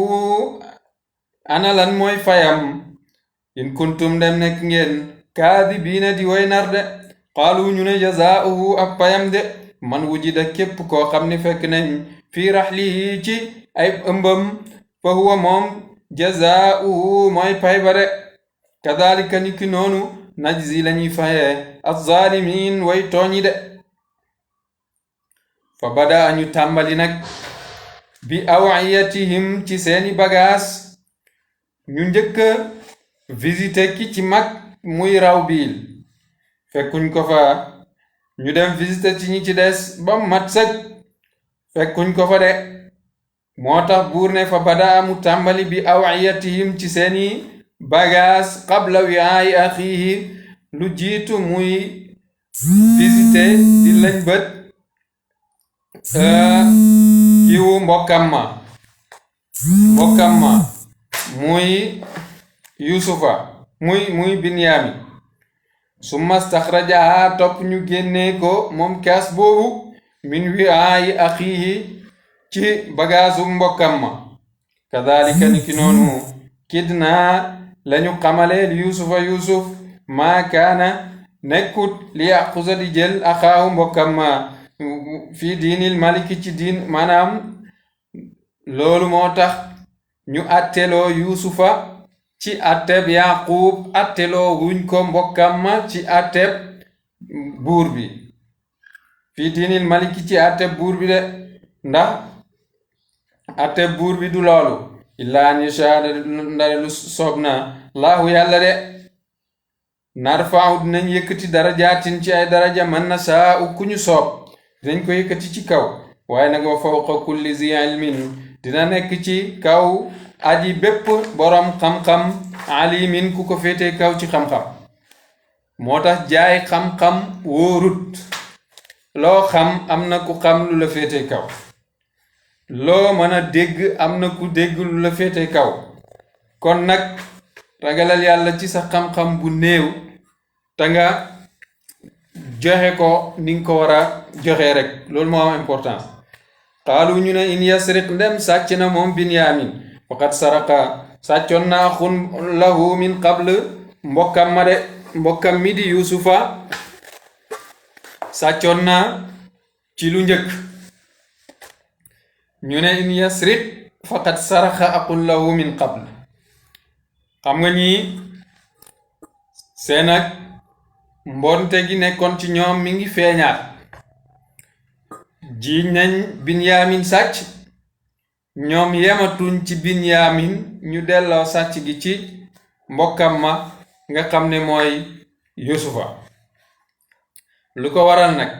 ana lan mooy fayam in kuntum dem nekk ngeen kaadibiina di way nar de xaalu ñu ne jazaa'uhu ak payam de man wujida képp koo xam ni fekk nañ fii raxlihi ci ay ëmbam fa huwa moom jazaa'uhu mooy pay ba de kadhalika niki noonu najzi lañuy fayee az-zaalimiin way tooñi de fa bada ñu tàmbali nag bi awiyatihim ci seeni bagaas ñu njëkk visité ki ci mag muy Rawbiil fekkuñ ko fa ñu dem visité ci ñi ci des ba mat sëg fekkuñ ko fa de moo tax buur ne fa bada mu tàmbali bi awiyatihim ci seeni bagaas qabla wi'aa'i axiihi lu jiitu muy visité di lañ bët kiwu mbokkam ma muy Yusufa muy Binyaamin summa staxrajaha topp ñu génnee ko moom kaas boobu min wi'aa'i axiihi ci bagaasu mbokkam ma kadhalika niki noonu kidnaa lañu xamaleel Yusuf maa kaana nekkut li yaqusa di jël axaahu mbokkam ma fii diinil maliki ci diin maanaam loolu moo tax ñu atteloo Yusufa ci atteb Yaqub atteloo wuñ ko mbokkam ma ci atteb buur bi fii diinil maliki ci atteb buur bi de ndax atteb buur bi du loolu illaa an yashaa ndare lu soob na laahu yàlla de narfa'u dinañ yëkkati darajaatin ci ay daraja man nashaa'u ku ñu soob dinañ ko yëkkati ci kaw waaye nag wa fawqa kulli zi ilmin dina nekk ci kaw aji bépp borom xam-xam alimin ku ko féete kaw ci xam-xam moo tax jaay xam-xam wóorut loo xam am na ku xam lu la féete kaw loo mën a dégg am na ku dégg lu la féete kaw kon nag ragalal yàlla ci sa xam-xam bu néew te nga joxe ko ni nga ko war a joxe rek loolu moo am importance xaalu ñu ne in yasriq ndem sàcc na moom Binyaamin faqad saraqa sàccoon na axun lahu min qabl mbokkam mi di Yusufa sàccoon na ci lu njëkk ñu ne in yasriq faqad saraqa axun lahu min qabl xam nga ñii seen ak mbonte gi nekkoon ci ñoom mi ngi feeñaat jiiñ nañ Binyaamin sàcc ñoom yematuñ ci Binyaamin ñu delloo sàcc gi ci mbokkam ma nga xam ne mooy Yusufa lu ko waral nag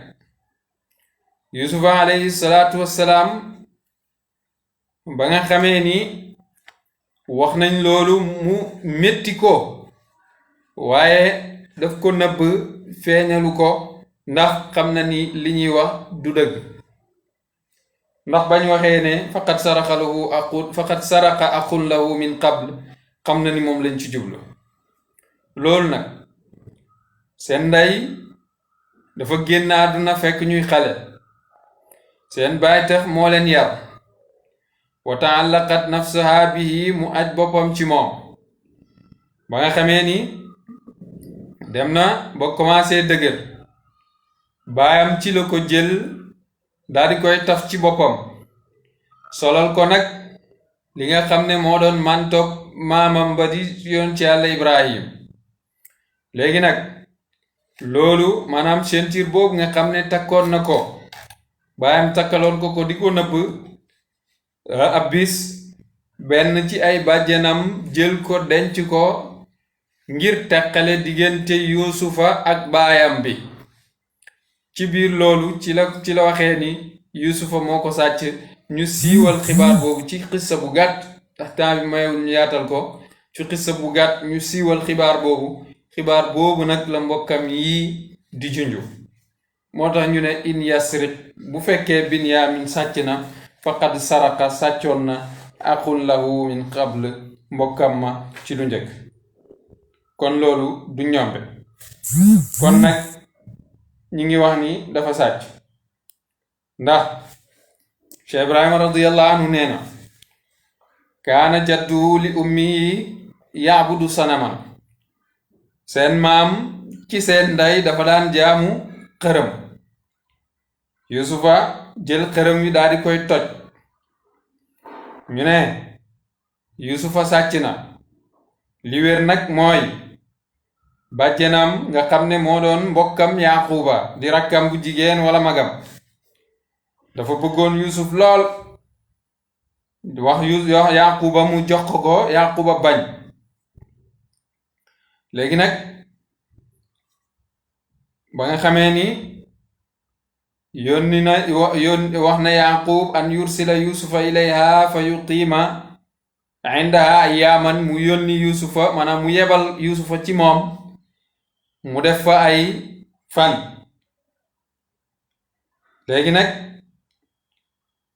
Yusufa alayhi salaatu wassalaam ba nga xamee ni wax nañ loolu mu metti ko waaye daf ko nëbb feeñalu ko ndax xam na ni li ñuy wax du dëgg ndax bañ waxee ne faqad saraqa axun lahu min qabl xam na ni moom lañ ci jublu loolu nag seen ndey dafa génn àdduna fekk ñuy xale seen baay tax moo leen yar wa taallaqat nafsaha bihi mu aj boppam ci moom ba nga xamee ni dem na ba commencé dëgër baayam ci la ko jël daal di koy taf ci boppam solal ko nag li nga xam ne moo doon mantoog maamam ba di yoon ci yàlla Ibrahim léegi nag loolu maanaam ceinture boobu nga xam ne takkoon na ko baayam takkaloon ko di ko nëbb ab bis benn ci ay bàjjenam jël ko denc ko ngir teqale diggante Yuusufa ak baayam bi ci biir loolu ci la waxee ni Yuusufa moo ko sàcc ñu siiwal xibaar boobu ci xissa bu gàtt ndax temps bi mayul ñu yaatal ko ci xissa bu gàtt ñu siiwal xibaar boobu nag la mbokkam yi di junju moo tax ñu ne in yasriq bu fekkee Binyaamin sàcc na faqad saraka sàccoon na axun lahu min qabl mbokkam ma ci lu njëkk kon loolu du ñombe kon nag ñi ngi wax ni dafa sàcc ndax Cheikh Ibrahima radiyallahu anhu nee na kaana jadduhu li ummihi yaabudu sanaman seen maam ci seen ndey dafa daan jaamu xërëm Yuusufa jël xërëm wi daal di koy toj ñu ne Yuusufa sàcc na li wér nag mooy bàjjenam nga xam ne moo doon mbokkam Yaquba di rakkam bu jigéen wala magam dafa bëggoon Yuusuf lool wax Yaquba mu jox ko Yaquba bañ léegi nag ba nga xamee ni wax na Yaqub an yursila Yuusufa ilayha fa yuqiima indaha ayyaaman mu yónni Yuusufa maanaam mu yebal Yuusufa ci moom mu def fa ay fan léegi nag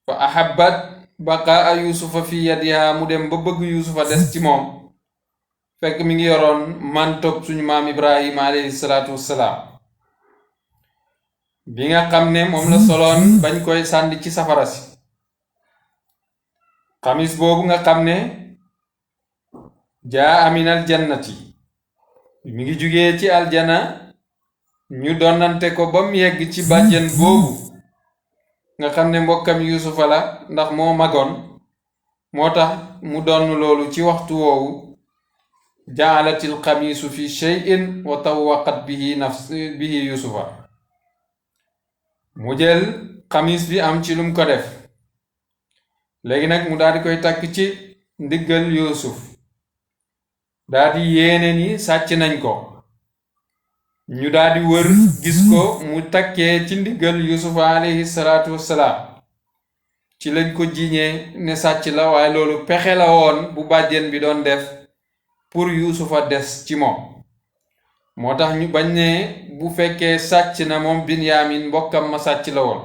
fa ahabbat baqaa Yuusufa fi yadiha mu dem ba bëgg Yuusufa des ci moom fekk mi ngi yoroon mantob suñu maam Ibrahima alayhi salaatu wassalaam bi nga xam ne moom la soloon bañ koy sànni ci safara si xamis boobu nga xam ne jaa minal jannati mi ngi jugee ci aljana ñu donnante ko ba mu yegg ci bàjjen boobu nga xam ne mbokkam Yuusufa la ndax moo magoon moo tax mu donn loolu ci waxtu woowu jaalatil xamiisu fi shay'in wa tawwaqat bihi Yuusufa mu jël xamis bi am ci lum ko def léegi nag mu daal di koy takk ci ndiggal Yuusuf daal di yéene ni sàcc nañ ko ñu daal di wër gis ko mu takkee ci ndiggal Yuusufa alayhi salaatu wassalaam ci lañ ko jiiñee ne sàcc la waaye loolu pexe la woon bu bàjjen bi doon def pour Yuusufa des ci moom moo tax ñu bañ ne bu fekkee sàcc na moom Binyaamin mbokkam ma sàcc la woon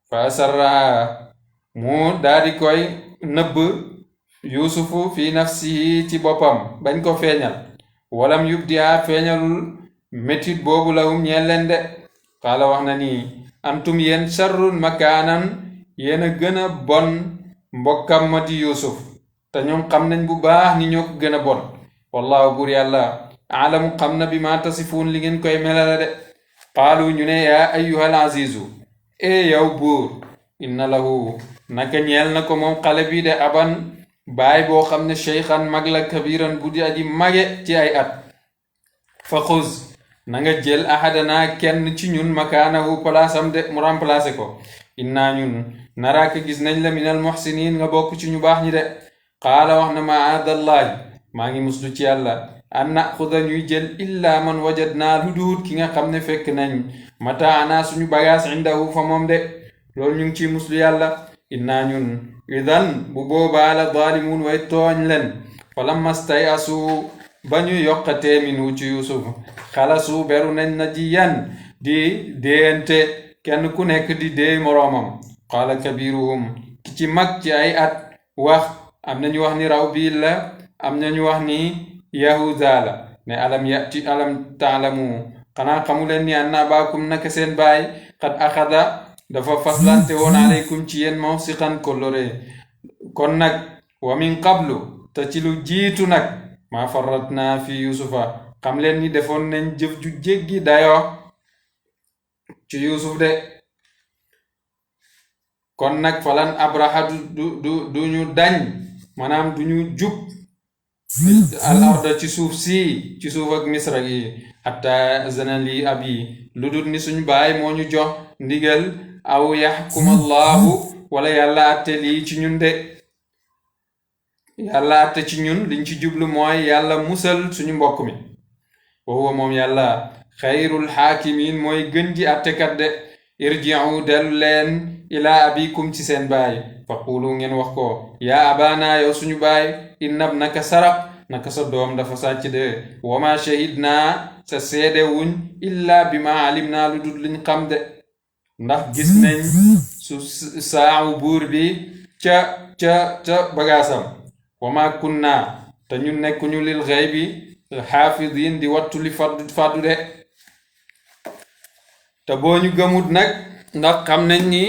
fa sarra mu daal di koy nëbb Yuusufu fi nafsihi ci boppam bañ ko feeñal walam yubdiha feeñalul métit boobu lahum ñeel leen de xaala wax na ni antum yéen sharrun makaanan yéen a gën a bon mbokkam ma di Yuusuf te ñoom xam nañ bu baax ni ñoo ko gën a bon wallahu buur yàlla aalamu xam na bi ma tasifuun li ngeen koy melale de qaalu ñu ne yaa ayyuhal azizu yow buur inna lahu naka ñeel na ko moom xale bi de aban baay boo xam ne cheykhan mag la kabiran bu di aji mage ci ay at fa xuz na nga jël ahadana kenn ci ñun makaanahu palaasam de mu remplacé ko inna ñun naraaka gis nañ la minal muhsinin nga bokk ci ñu baax ñi de qaala wax na maadallahi maa ngi muslu ci yàlla an naxuda ñuy jël illa man wajadnaa lu duut ki nga xam ne fekk nañ mataana suñu bagaas indahu fa moom de loolu ñu ngi ciy muslu yàlla inna ñun idan bu boobaa la zaalimuun way tooñ leen fa lamma stayasu ba ñu yokkatee minhu ci Yuusuf xalasu beru nañ na ji yan di déente kenn ku nekk di dee moroomam qaala kabiruhum ki ci mag ci ay at wax am nañu wax ni Rawbiil la am nañu wax ni Yahuza la ne alam taalamu xanaa xamuleen ni anna abaakum naka seen baay xad axada dafa faslante woon aleykum ci yéen mawsiqan kollore kon nag wa min qablu te ci lu jiitu nag maa farratna fi Yuusufa xam leen ni defoon nañ jëf ju jéggi dayo ci Yuusuf de kon nag falan abraha du ñu dañ maanaam du ñu jub al arda ci suuf ci suuf ak misra gi hatta azana li abi lu dul ni suñu baay moo ñu jox ndigal aw yaxkum allahu wala yàlla atte lii ci ñun de yàlla atte ci ñun liñ ci jublu mooy yàlla musal suñu mbokk mi wa huwa moom yàlla xayrul xaakimin mooy gën ji attekat de irji'u dellu leen ilaa abikum ci seen baay fa qulu ngeen wax ko yaa abana yow suñu baay innab naka saraq naka sa doom dafa sàcc de wama shahidna sa seede wuñ illa bima alimna lu dul liñ xam de ndax gis nañ su saawu buur bi ca bagaasam wama kunna te ñun nekkuñu lil ghaybi xaafidin di wattu li faddu de te boo ñu gëmut nag ndax xam nañ ni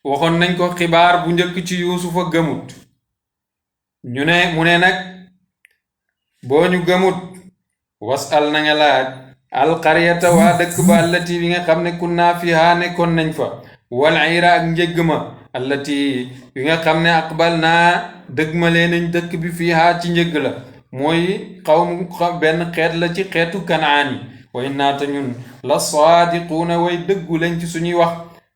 waxoon nañ ko xibaar bu njëkk ci yuusufa gëmut mu ne nag boo ñu gëmut wasal na nga laaj alqaryata waa dëkk ba allati bi nga xam ne kunnaa fiha nekkoon nañ fa wal ira ak njëgg ma allati bi nga xam ne aqbal naa dëgmalee nañ dëkk bi fiha ci njëgg la mooy benn xeet la ci xeetu kanaan yi wa innaa te ñun la saadiquuna way dëggu lañ ci suñuy wax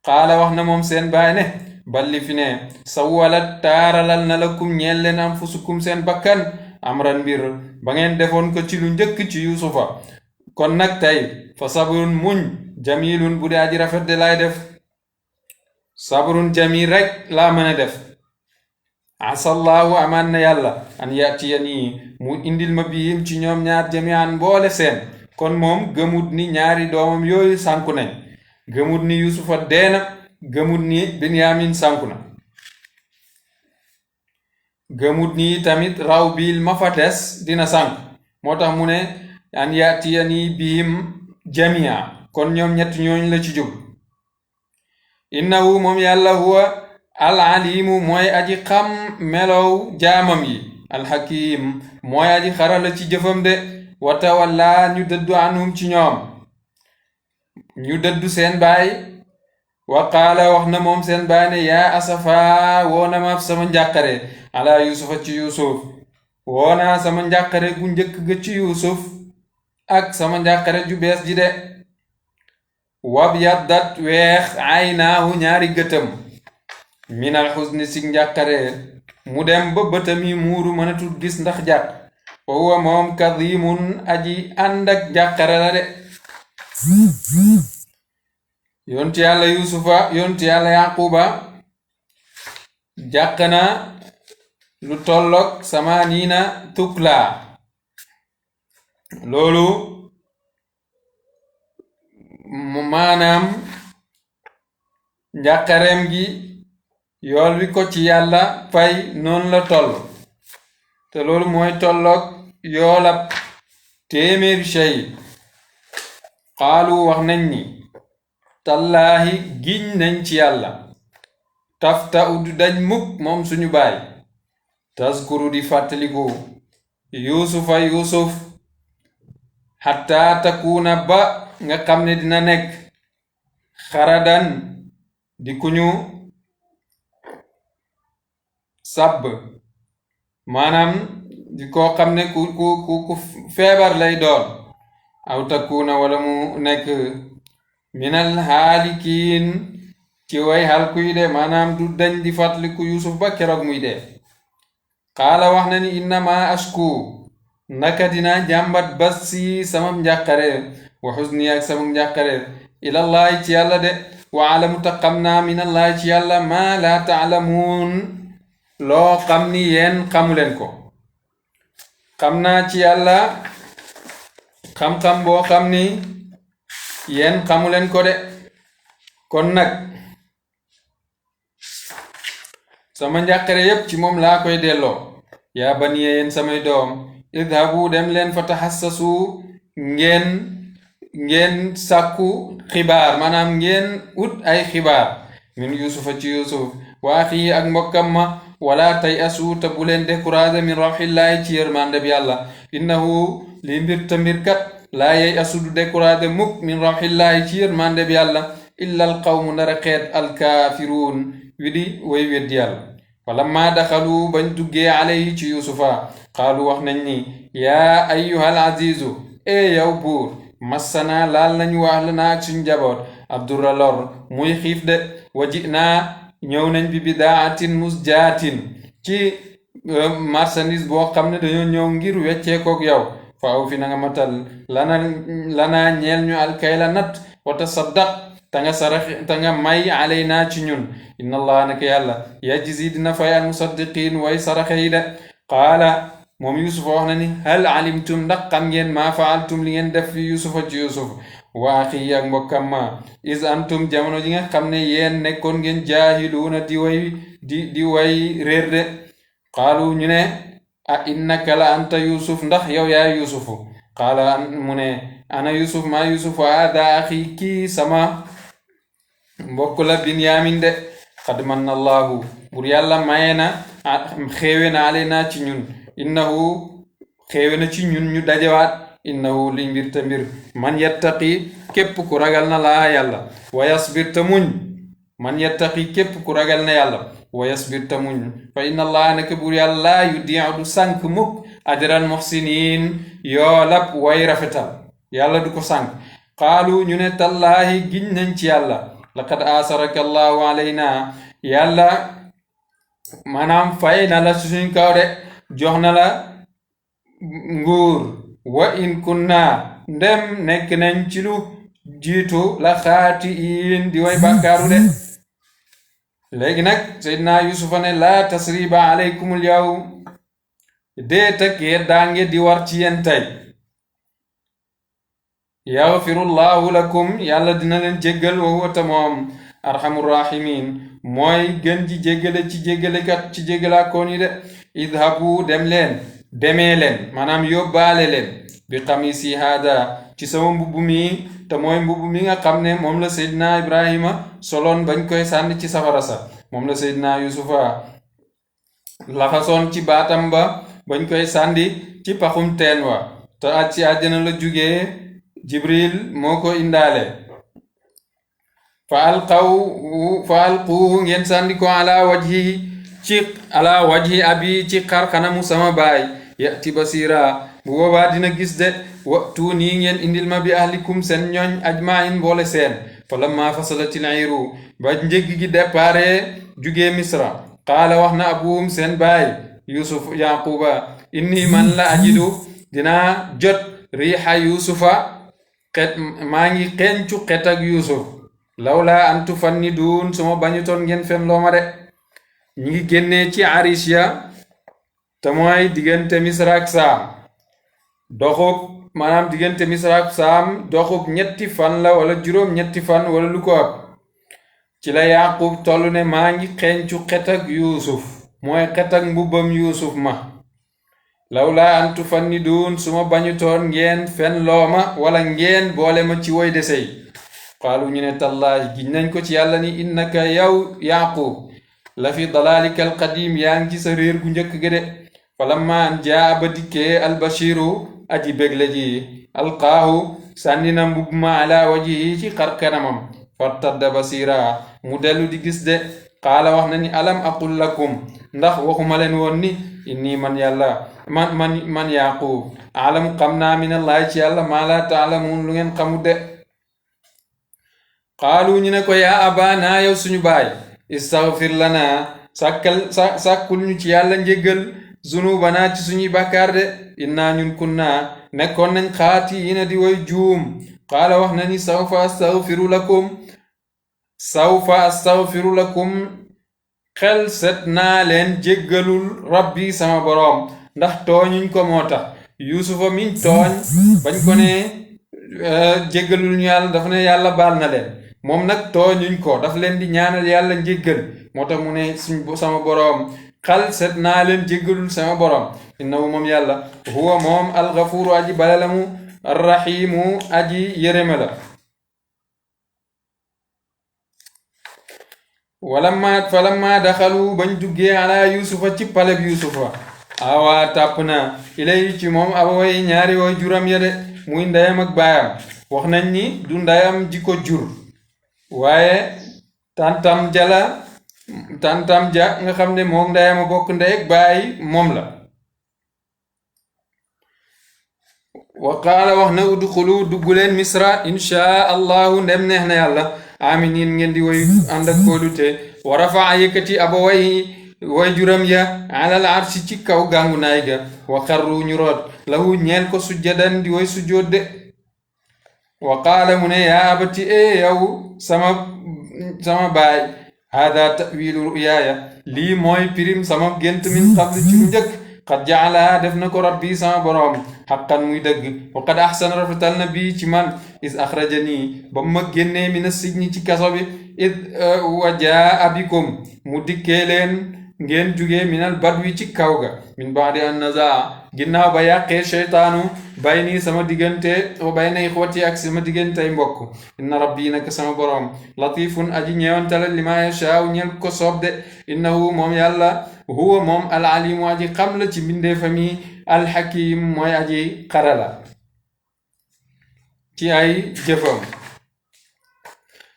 qaala wax na moom seen baay ne balli fi ne sawwalat taaralal na lakum ñeel leen anfusukum seen bakkan amran mbir ba ngeen defoon ko ci lu njëkk ci yuusufa kon nag tey fa sabrun muñ jamilun bu dee aji rafet de laay def sabrun jamil rek laa mën a def asallaahu amaan na yàlla an yatiyanii mu indil ma bihim ci ñoom ñaar jamian mboole seen kon moom gëmut ni ñaari doomam yooyu sànku nañ gëmut ni yusufa deena gëmut ni binyamin sànku na gëmut ni tamit raw bil ma fa des dina sànk moo tax mu ne an yatiyanii bihim jamia kon ñoom ñett ñooñ la ci jub innahu moom yàlla huwa alalimu mooy aji xam melow jaamam yi alxakim mooy aji xarala ci jëfam de wa tawalla ñu dëddu anhum ci ñoom ñu dëddu seen baay wa qaala wax na moom seen baay ne yaa asafa woona ma sama njàqare ala yusufa ci yusuf woona sama njàqare gu njëkk ga ci yusuf ak sama njàqare ju bees ji de wab yaddat weex aynaahu ñaari gëtam minal xusni si njàqare mu dem ba bëtam yi muuru mënatul gis ndax jàq wa huwa moom kadimun aji ànd ak njàqare la de yontu yàlla yusufa yontu yàlla yaquba jàq na lu tolloog samaniina tukla loolu maanaam njàqareem gi yool wi ko ci yàlla fay noonu la toll te loolu mooy tolloog yoolab téeméeri shahid xaalu wax nañ ni tallaahi giñ nañ ci yàlla tafta udu dañ mukk moom suñu baay taskuru di fàttaliku yuusufa yuusuf xatta takuuna ba nga xam ne dina nekk xaradan di kuñu sàbb maanaam di koo xam ne ku feebar lay doon aw takuuna wala mu nekk minal haalikiin ci way halku yi de maanaam du dañ di fàttaliku yusuf ba keroog muy dee qaala wax na ni innama ashku naka dina jàmbat bas si samam njàqare wa xuzni ak samam njàqare ilallahi ci yàlla de wa alamu ta xam naa minallahi ci yàlla ma la taalamuun loo xam ni yéen xamuleen ko xam naa ci yàlla xam-xam boo xam ni yéen xamuleen ko de kon nag sama njàqare yépp ci moom laa koy delloo yaa baniya yéen samay doom idhabu dem leen fa taxassasu ngeen sàkku xibaar maanaam ngeen ut ay xibaar min yusufa ci yusuf wa axi ak mbokkam ma wala tay asu te bu leen découragé min rawxillaahi ci yërmande bi yàlla innahu li mbir ta mbir kat laa yey asu du découragé mukk min rawxillaahi ci yërmande bi yàlla illa al qawmu ndara xeet alkaafiruun widi way weddi yàlla falamma daxalu bañ duggee alayhi ci yusufa qaalu wax nañ ni yaa ayyuhal azizu yow buur massana laal nañu wax la naa ak suñ jaboot abdurra lor muy xiif de waji naa ñëw nañ bi bidaatin musjaatin ci marchandise boo xam ne dañoo ñëw ngir wecceekook yow faaw fi na nga matal lana ñeel ñu alkayla nat wa tasaddaq ta nga may alayna ci ñun inna allah naka yàlla yajzi dina fay al musaddiqin way saraxe yi de qaala moom yusufa wax na ni hal alimtum ndax xam ngeen maa faaltum li ngeen def fi yusufa ci yusuf wa axi ak mbokkam ma is antum jamono ji nga xam ne yéen nekkoon ngeen jaahiluuna di way réer de qaalu ñu ne a innaka la anta yusuf ndax yow yaa yusufu qaala mu ne ana yusuf maa yusuf haada axi kii sama mbokk la binyamin de qad manna allahu bur yàlla maye na xéewe na aleyna ci ñun innahu xéewe na ci ñun ñu dajewaat innahu li mbir te mbir man yattaqi képp ku ragal na laa yàlla wa yasbir te muñ man yattaqi képp ku ragal na yàlla wa yasbir te muñ fa inna allah naka bur yàlla laa yudii'u du sànk mukk ajral muhsinin yoolab way rafetal yàlla du ko sànk qaalu ñu ne tallaahi giñ nañ ci yàlla laqad asaraka allahu alayna yàlla maanaam fay na la suñ kaw de jox na la nguur wa in kunna ndem nekk nañ ci lu jiitu la xaati'iin di way bàkkaaru de léegi nag seydina yusufa ne laa tasriba alaykumul yawm déet ak yeddaange di war ci yéen tey yaxfirullahu lakum yàlla dina leen jéggal wa huwa ta moom arhamur rahimin mooy gën ji jéggale ci jéggalekat ci jéggalaakoon yi de idhabu demee leen maanaam yóbbaale leen bi xamisi haada ci sama mbubb mi te mooy mbubb mi nga xam ne moom la seydina ibrahima soloon bañ koy sànni ci safara sa moom la seydina yusufa laxasoon ci baatam ba bañ koy sànni ci paxum teen wa te at ci àjjana la jugee jibril moo ko indaale fa alquuhu ngeen sànni ko ala wajhi abi ci xar kanamu sama baay yati basira bu boobaa dina gis de waxtu nii ngeen indil ma bi ahlikum seen ñooñ ajmain mboole seen fa lamma fasalatil iru ba njëgg gi dépare jugee misra qaala wax na abuhum seen baay yusuf yaquba inni man la ajidu dinaa jot riixa yusufa maa ngi xencu xet ak yusuf lawla an tufannidun suma bañutoon ngeen fen looma de ñi ngi génnee ci arisya te mooy diggante misra ak saam doxub maanaam diggante misra ak saam doxub ñetti fan la wala juróom ñetti fan wala lu ko ëpp ci la yaqub toll ne maa ngi xencu xet ak yusuf mooy xet ak mbubbam yusuf ma lawla an tufannidun suma bañutoon ngeen fen looma wala ngeen boole ma ci woy desey qaalu ñu ne tallaahi giñ nañ ko ci yàlla ni innaka yow yaqub la fi dalalika alqadim yaa ngi ci sa réer gu njëkk ga de falamma an jaa ba dikkee albashiru aji bégle ji alqaahu sànni na mbubb ma ala wajihi ci xar kanamam fartadda basira mu dellu di gis de qaala wax na ni alam aqul lakum ndax waxuma leen woon ni inni man yàlla man yaqub alam xam naa min allahi ci yàlla maa la taalamuun lu ngeen xamut de qaalu ñu ne ko yaa abana yow suñu baay istaghfir lana sàkkul ñu ci yàlla njéggal zunubana ci suñuy bàkkaar de inna ñun kunna nekkoon nañ xaatiina di way juum qaala wax na ni sawfa astaghfiru lakum xel set naa leen jéggalul rabbi sama boroom ndax tooñuñ ko moo tax yusufa miñ tooñ bañ ko ne jéggalul ñu yàlla dafa ne yàlla baal na leen moom nag tooñuñ ko daf leen di ñaanal yàlla njéggal moo tax mu ne sama boroom xal set naa leen jéggalul sama boroom innahu moom yàlla huwa moom alxafuru aji balalamu arrahimu aji yërëme la falamma daxalu bañ duggee ala yusufa ci paleb yusufa awa tàpp na ilay ci moom abaway ñaari way juram ya de muy ndeyam ak baayam wax nañ ni du ndeyam ji ko jur waaye tantam jala tantam ja nga xam ne moom ndeyama bokk ndey ak baay moom la wa qaala wax na udxulu dugg leen misra inchaa allahu ndem neex na yàlla aminin ngeen di woy ànd ak kóolute wa rafaa yëkkati abaway way juram ya alal arshi ci kaw gàngu naay ga wa xarru ñu root lahu ñeel ko sujjadan di woy sujjood de wa qaala mu ne yaa abati yow sama baay hada tawilu ruyaaya lii mooy pirim sama gént min qabl ci lu njëkk qad jaala def na ko rabbi sama boroom xaqan muy dëgg wa qad axsana rafetal na bii ci man is axrajani ba ma génnee mina sijni ci kaso bi id wa jaa bikum mu dikkee leen ngeen jugee minal badwi ci kaw ga min baadi an nazaa ginnaaw ba yàqee cheytaanu bayni sama diggante wa bayna ixwati ak sama diggantey mbokk inna rabbi naka sama boroom latifun aji ñeewantala lima yashaaw ñel ko soob de innahu moom yàlla huwa moom alalimu aji xam la ci mbindee fami alxakim mooy aji xarala ci ay jëfam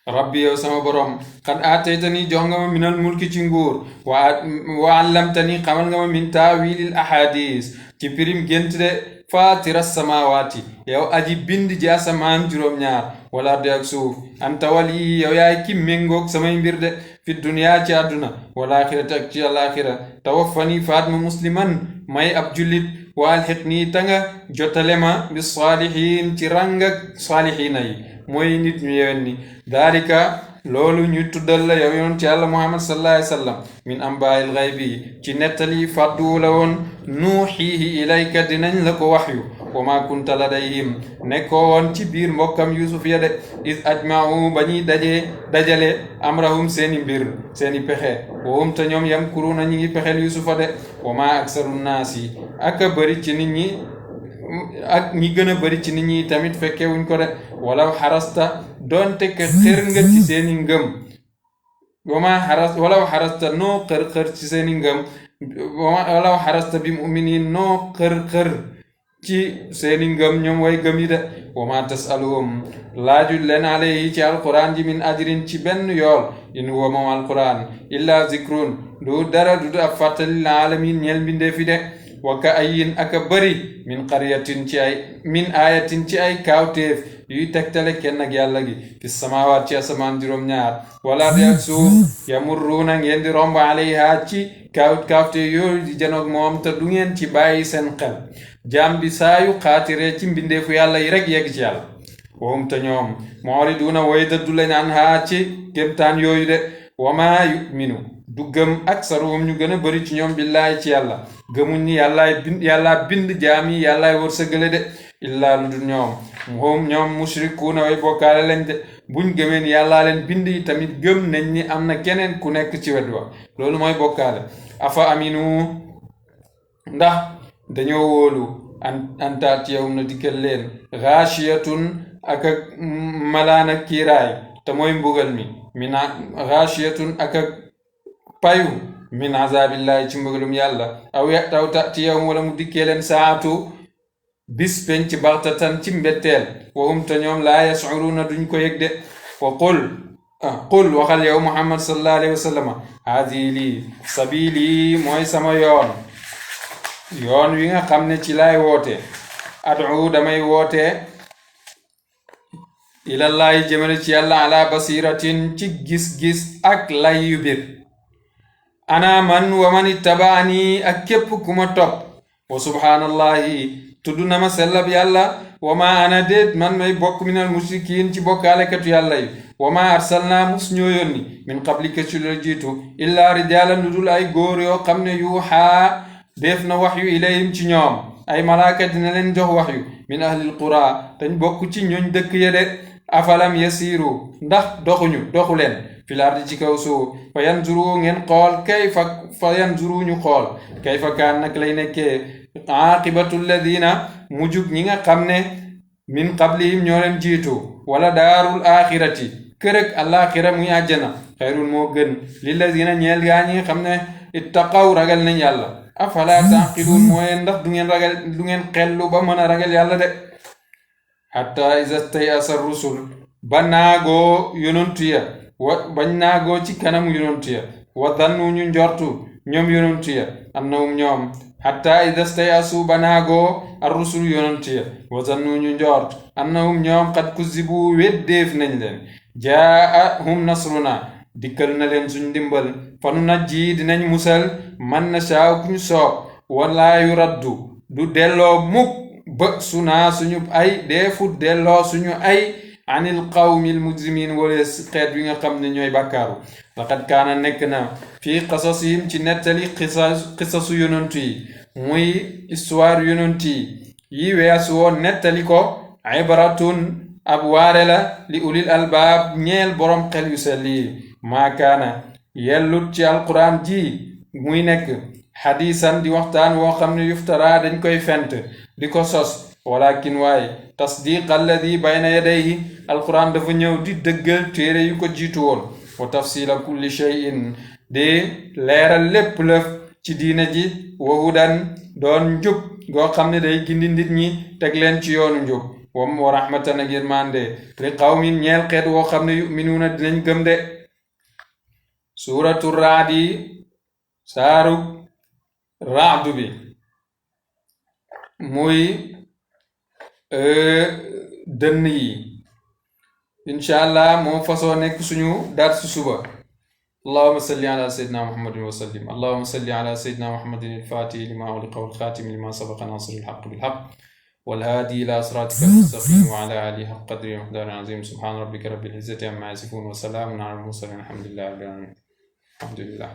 rabbi yow sama borom xad aataytani jox nga ma minal mulki ci nguur wa allamtani xamal nga ma min taawilil ahadis ci pirim gént de faatira samawaati yow aji bind ji asamaan juróom-ñaar wala ardi ak suuf anta wali yow yaay ki méngoog samay mbir de fi duniyaa ci àdduna wala axirati ak ci alaxira tawaffani faatma musliman may ab jullit wa alxiqnii ta nga jotale ma bi saalihin ci ràngak saalihiina yi mooy nit ñu yewen ni daalika loolu ñu tuddal la yow yoon ci yàlla muhammad sallallahu alayhi wa sallam min ambaayil xaybi ci nettali fàddu la woon nuuxiihi ilayka dinañ la ko waxyu wa ma kunta ladayhim nekkoo woon ci biir mbokkam yusuf ya de is ajma'u ba ñuy dajale amrahum seeni mbir seeni pexe wahum te ñoom yamkuruna ñi ngi pexeel yusufa de wa ma aksaru naasi ak bëri ci nit ñi ak ñi gën a bëri ci nit ñi tamit fekke wuñ ko de walaw xarasta doonte ke xër nga ci seeni ngëm walaw xarasta noo xër ci seeni ngëm walaw xarasta bi muminin noo xër ci seeni ngëm ñoom way gëm yi de wa ma tasaluhum laaju leen alayhi ci alquran ji min ajrin ci benn yool in huwa moom alquran illa zikrun du dara du ab fàttali lil alamin ñeel mbindee fi de wa ka ayin aka bëri min qaryatin ci ay min ayatin ci ay kaawteef yuy tegtale kenn ak yàlla gi fi samawaat ci asamaan juróom-ñaar wala di ak suuf yamurruuna ngeen di romb alayha ci kaawteef yooyu di janoog moom te du ngeen ci bàyyi seen xel jaam bi saayu xaatiree ci mbindeefu yàlla yi rek yegg ci yàlla wahum te ñoom mu'riduuna way dëddu lañ anhaa ci kémtaan yooyu de wa maa yuminu du gëm aksaruhum ñu gën a bëri ci ñoom billaahi ci yàlla gëmuñ ni yàllaa bind jaam yi yàllaay wërsëgale de illaa lu dul ñoom mushrikuuna way bokkaale lañ de buñ gëmee ni yàllaa leen bind yi tamit gëm nañ ni am na keneen ku nekk ci wet wa loolu mooy bokkaale afa aminu ndax dañoo wóolu antaat yow na dikkal leen gaashiyatun ak malaan ak kiiraay te mooy mbugal mi min gaashiyatun ak payu min azabillahi ci mbugalum yàlla aw taw tatiyahum wala mu dikkee leen saatu bis penc baxtatan ci mbetteel wahum te ñoom laa yash'uruna duñ ko yëg de wa qul waxal yow muhammad sallallahu alayhi wa sallam haadi lii sabili mooy sama yoon wi nga xam ne ci laay woote ad'u damay woote ilallahi jëmale ci yàlla ala basiratin ci gis-gis ak lay yu bir ana man wa man ittabaani ak képp ku ma topp wa subhaanallahi tudd na ma sellab yàlla wa ma ana déet man may bokk minal mushrikiin ci bokkaalekatu yàlla yi wa ma arsalna mus ñoo yónni min qablika ci la jiitu illaa rijaalan lu dul ay góor yoo xam ne yuuxaa def na waxyu ilayhim ci ñoom ay malaaka dina leen jox waxyu min ahlil qura dañ bokk ci ñooñ dëkk ya de afalam yasiiru ndax doxu leen fil ardi ci kaw suuf fa yanzuru ngeen xool ñu xool kayfa kaan nag lay nekkee aqibatu alladina mujub ñi nga xam ne min qablihim ñoo leen jiitu wala daarul axirati kërëg alaxira muy àjjana xayrun moo gën lilladina ñeel gaa ñi nga xam ne ittaqaw ragal nañ yàlla afala taqilun mooy ndax du ngeen xellu ba mën a ragal yàlla de hatta iza stayasa rusul ba naagoo yonontu ya bañ naagoo ci kanamu yonontu ya wa dannu ñu njortu ñoom yonantu ya annahum ñoom hatta ida stayasu banaagoo arrusul yonantu ya wa dannu ñu njort annahum ñoom qad kuzibu weddeef nañ leen jaahum nasruna dikkal na leen suñ dimbal fanu najji dinañ musal man na saaw kuñ soob walaa yu raddu du delloo mukk ba sunaa suñu ay deefut delloo suñu ay anil qawmil mujrimin wala xeet wi nga xam ne ñooy bàkkaaru laqad kaana nekk na fii qasasihim ci nettali qisasu yonantu yi muy histoire yonantu yi weesu woon nettali ko ibratun ab waare la li ulil albaab ñeel borom xel yu sell yi maa kaana yellut ci alquran ji muy nekk xadiisan di waxtaan woo xam ne yuftara dañ koy fent di ko sos walakin waaye tasdiq alladi bayna yadayhi alquran dafa ñëw di dëggal téere yu ko jiitu woon wa tafsila kulli shay'in di leeral lépp lëf ci diina ji wa hudan doon njub goo xam ne day gindi nit ñi teg leen ci yoonu njub wa rahmatan ak yërmande li qawmin ñeel xeet woo xam ne yuminuuna dinañ gëm de suuratu raadi saaru raadu bi muy dënn yi incha allah moo fasoo nekk suñu daat si suba allahuma salli ala sayyidina muhammadin wa sallim allahuma salli ala sayyidina muhammadin alfatihi lima ughliqa walxaatimi lima sabaqa nasiri alhaq bilhaq والهادي إلى صراطك المستقيم وعلى آله حق قدره ومقداره العظيم سبحان ربك رب العزة عما يصفون وسلام على المرسلين الحمد لله رب العالمين الحمد لله